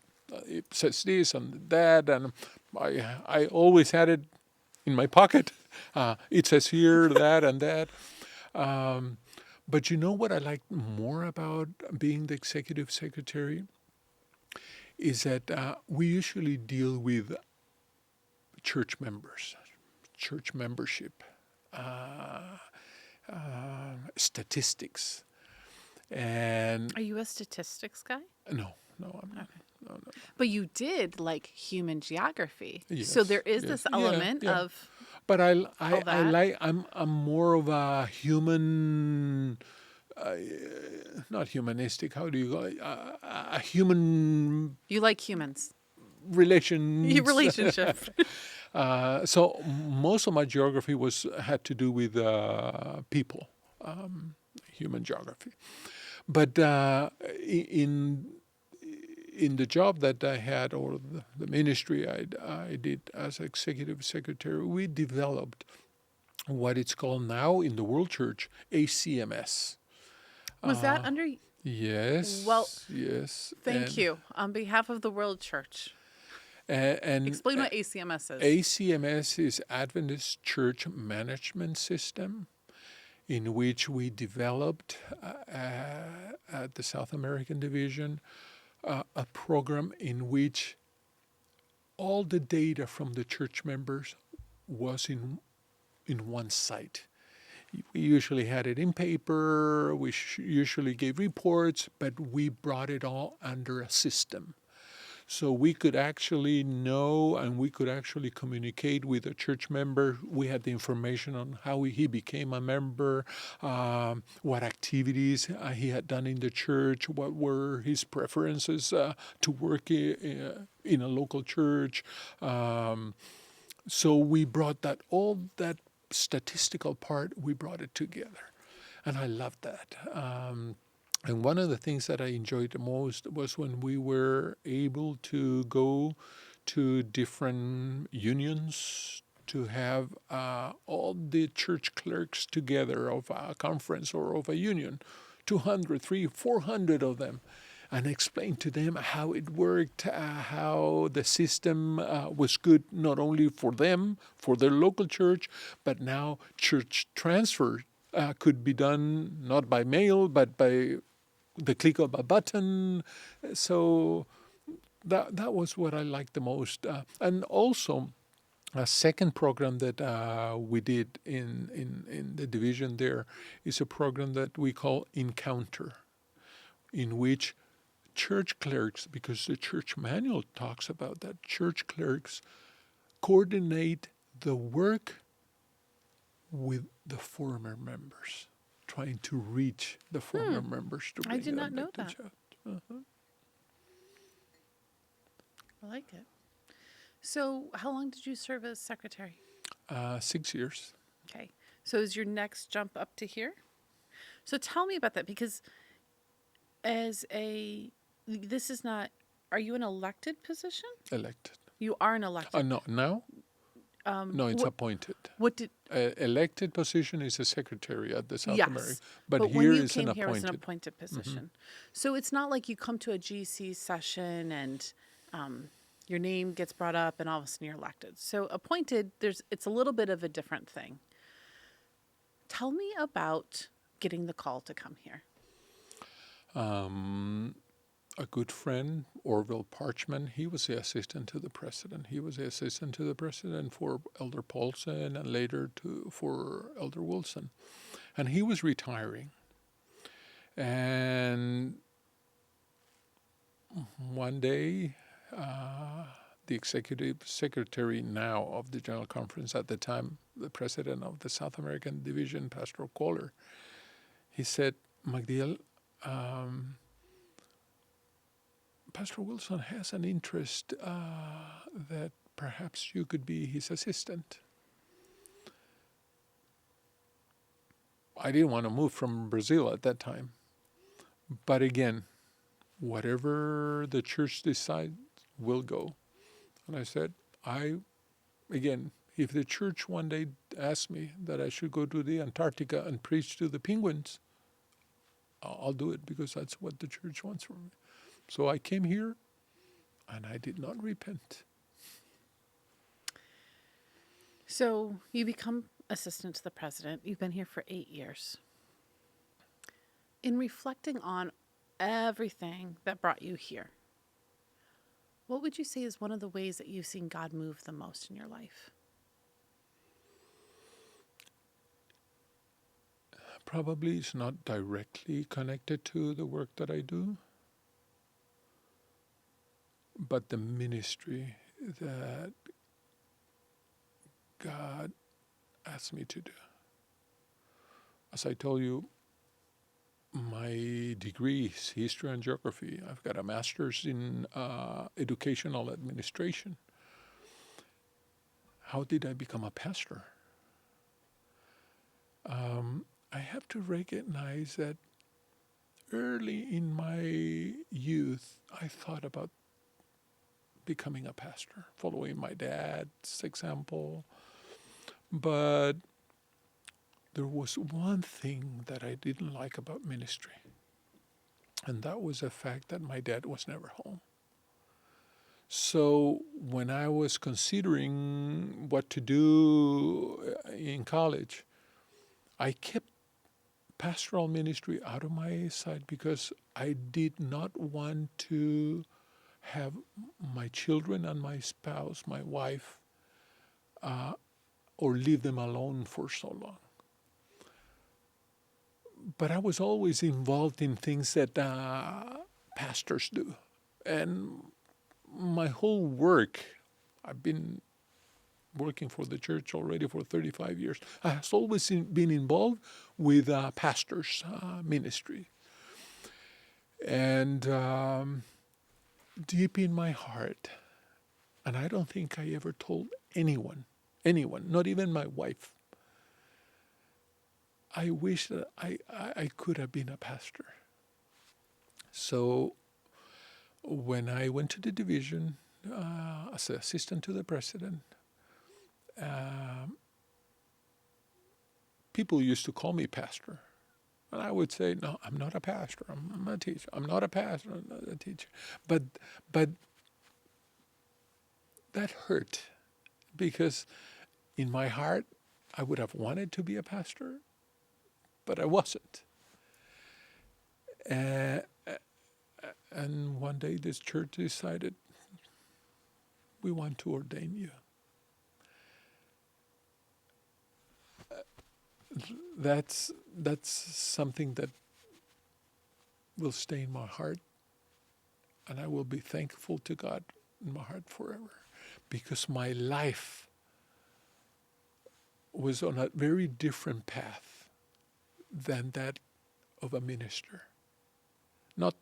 it says this and that, and I always had it in my pocket. It says here, that, and that. But you know what I like more about being the executive secretary is that we usually deal with church members, church membership, statistics, and Are you a statistics guy? no, I'm not. No. But you did like human geography. Yes, So there is yes. this Yeah, element yeah. of But I that. like I'm more of a human, not humanistic. How do you go? A human you like humans. relations. Relationship. So most of my geography had to do with people, human geography. But in the job that I had, or the ministry I did as executive secretary, we developed what it's called now in the World Church, ACMS. Was that under? Yes. Well, yes. Thank you. On behalf of the World Church. And Explain what ACMS is. ACMS is Adventist Church Management System, in which we developed at the South American Division a program in which all the data from the church members was in one site. We usually had it in paper, we usually gave reports, but we brought it all under a system. So we could actually know, and we could actually communicate with a church member. We had the information on how he became a member, what activities he had done in the church, what were his preferences to work in a local church. So we brought all that statistical part, we brought it together. And I loved that. And one of the things that I enjoyed the most was when we were able to go to different unions to have all the church clerks together of a conference or of a union, 200, 300, 400 of them, and explain to them how it worked, how the system was good not only for them, for their local church, but now church transfer could be done not by mail, but by the click of a button. So that was what I liked the most. And also, a second program that we did in the division there is a program that we call Encounter, in which church clerks, because the church manual talks about that, church clerks coordinate the work with the former members, trying to reach the former members to I bring did not them know back to that. church. I like it. So, how long did you serve as secretary? 6 years. Okay. So, is your next jump up to here? So, tell me about that because this is not, are you an elected position? Elected. You are an elected. No, now? No, it's appointed. What did, Elected position is a secretary at the South yes. American, but when here you is came an here, it was an appointed. appointed position. So, it's not like you come to a GC session and your name gets brought up and all of a sudden you're elected. So, appointed, it's a little bit of a different thing. Tell me about getting the call to come here. A good friend, Orville Parchman, he was the assistant to the president. He was the assistant to the president for Elder Paulson and later for Elder Wilson. And he was retiring. And one day, the executive secretary now of the General Conference, at the time the president of the South American Division, Pastor Kohler, he said, Magdiel, Pastor Wilson has an interest that perhaps you could be his assistant. I didn't want to move from Brazil at that time. But again, whatever the church decides will go. And I said, if the church one day asks me that I should go to the Antarctica and preach to the penguins, I'll do it because that's what the church wants from me. So I came here and I did not repent. So you become assistant to the president. You've been here for 8 years. In reflecting on everything that brought you here, what would you say is one of the ways that you've seen God move the most in your life? Probably it's not directly connected to the work that I do, but the ministry that God asked me to do. As I told you, my degree is history and geography. I've got a master's in educational administration. How did I become a pastor? I have to recognize that early in my youth, I thought about becoming a pastor, following my dad's example. But there was one thing that I didn't like about ministry, and that was the fact that my dad was never home. So when I was considering what to do in college, I kept pastoral ministry out of my sight because I did not want to have my children and my spouse, my wife, or leave them alone for so long. But I was always involved in things that pastors do. And my whole work, I've been working for the church already for 35 years, has always been involved with pastors' ministry. And deep in my heart, and I don't think I ever told anyone, not even my wife, I wish that I could have been a pastor. So when I went to the division as an assistant to the president, people used to call me pastor. And I would say, no, I'm not a pastor. I'm a teacher. I'm not a pastor. I'm not a teacher. But that hurt because in my heart, I would have wanted to be a pastor, but I wasn't. Uh, and one day this church decided, we want to ordain you. That's something that will stay in my heart, and I will be thankful to God in my heart forever, because my life was on a very different path than that of a minister. Not,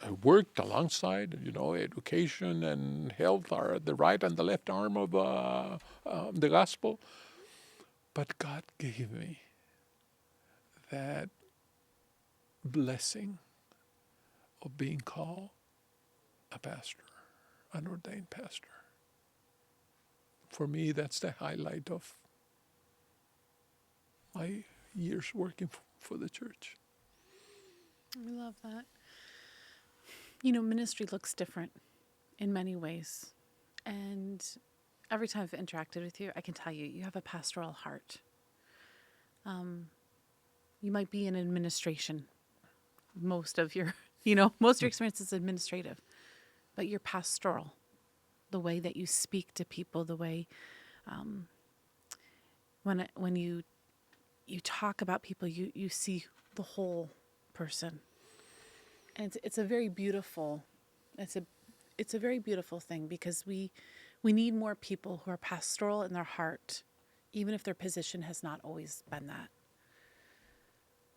I worked alongside, education and health are the right and the left arm of the gospel. But God gave me that blessing of being called a pastor, an ordained pastor. For me, that's the highlight of my years working for the church. I love that. Ministry looks different in many ways. And every time I've interacted with you, I can tell you have a pastoral heart. You might be in administration. Most of your experience is administrative. But you're pastoral. The way that you speak to people, the way when you talk about people, you see the whole person. And it's a very beautiful thing, because we need more people who are pastoral in their heart, even if their position has not always been that.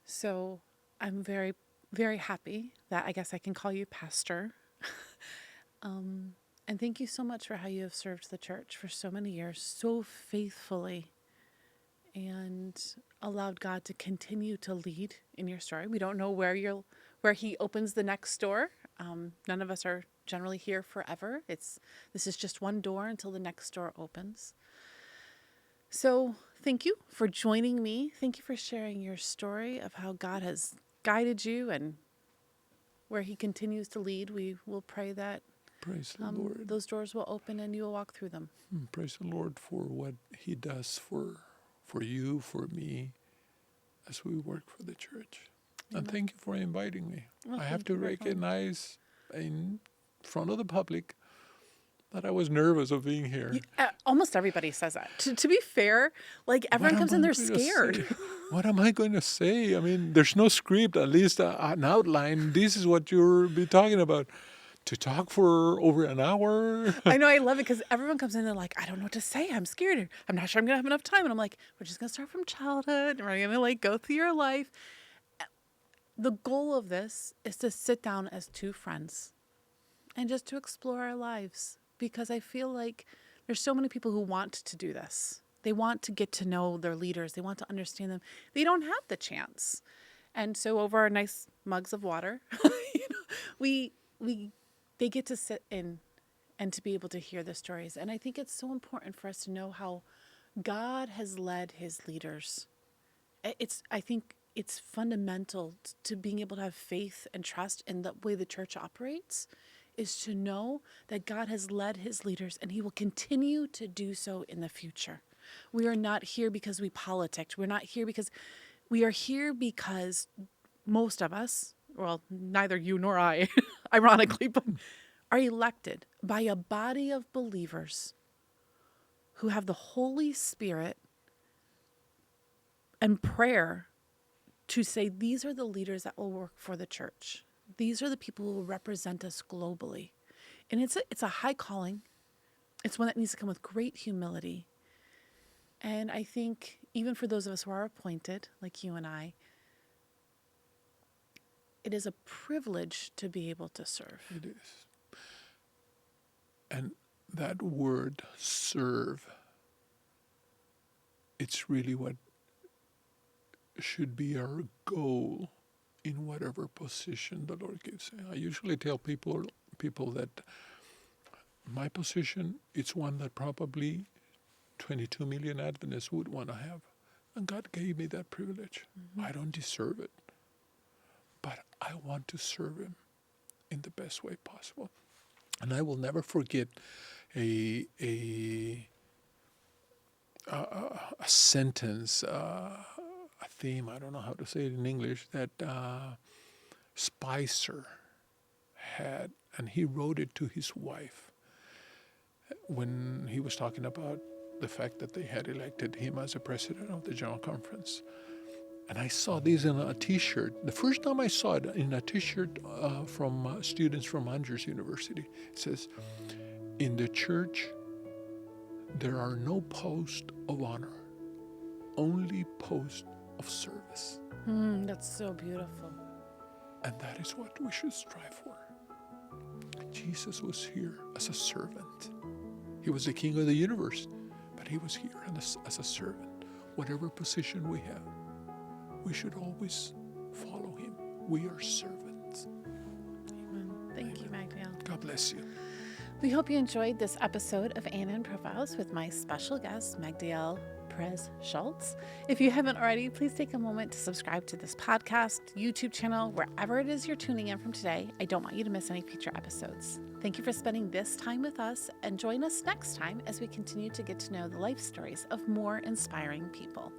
So I'm very, very happy that I guess I can call you pastor. And thank you so much for how you have served the church for so many years, so faithfully, and allowed God to continue to lead in your story. We don't know where He opens the next door. None of us are generally here forever. This is just one door until the next door opens. So thank you for joining me. Thank you for sharing your story of how God has guided you and where He continues to lead. We will pray that Praise the Lord. those doors will open and you will walk through them. Praise the Lord for what He does for you, for me, as we work for the church. Amen. And thank you for inviting me. Well, I have thank you to for coming. recognize in front of the public that I was nervous of being here. Almost everybody says that. To be fair, everyone comes in, they're scared. What am I going to say? I mean, there's no script, at least an outline. This is what you'll be talking about. To talk for over an hour. I know, I love it, because everyone comes in and they're like, I don't know what to say. I'm scared. I'm not sure I'm going to have enough time. And I'm like, we're just going to start from childhood. And we're going to go through your life. The goal of this is to sit down as two friends and just to explore our lives, because I feel like there's so many people who want to do this. They want to get to know their leaders. They want to understand them. They don't have the chance. And so over our nice mugs of water, they get to sit in and to be able to hear the stories. And I think it's so important for us to know how God has led His leaders. I think it's fundamental to being able to have faith and trust in the way the church operates, is to know that God has led His leaders and He will continue to do so in the future. We are not here because we politicked. We are here because most of us, well, neither you nor I, ironically, but are elected by a body of believers who have the Holy Spirit and prayer to say, these are the leaders that will work for the church. These are the people who will represent us globally. And it's a high calling. It's one that needs to come with great humility. And I think even for those of us who are appointed, like you and I, it is a privilege to be able to serve. It is. And that word, serve, it's really what should be our goal in whatever position the Lord gives. I usually tell people that my position, it's one that probably 22 million Adventists would want to have. And God gave me that privilege. Mm-hmm. I don't deserve it. But I want to serve Him in the best way possible. And I will never forget a sentence, a theme, I don't know how to say it in English, that Spicer had, and he wrote it to his wife when he was talking about the fact that they had elected him as a president of the General Conference. And I saw this in a T-shirt. The first time I saw it in a T-shirt from students from Andrews University. It says, "In the church, there are no posts of honor, only posts of service." That's so beautiful. And that is what we should strive for. Jesus was here as a servant. He was the king of the universe, but he was here as a servant. Whatever position we have, we should always follow him. We are servants. Amen. Thank you, Magdiel. God bless you. We hope you enjoyed this episode of Anna in Profiles with my special guest, Magdiel Pérez Schulz. If you haven't already, please take a moment to subscribe to this podcast, YouTube channel, wherever it is you're tuning in from today. I don't want you to miss any future episodes. Thank you for spending this time with us, and join us next time as we continue to get to know the life stories of more inspiring people.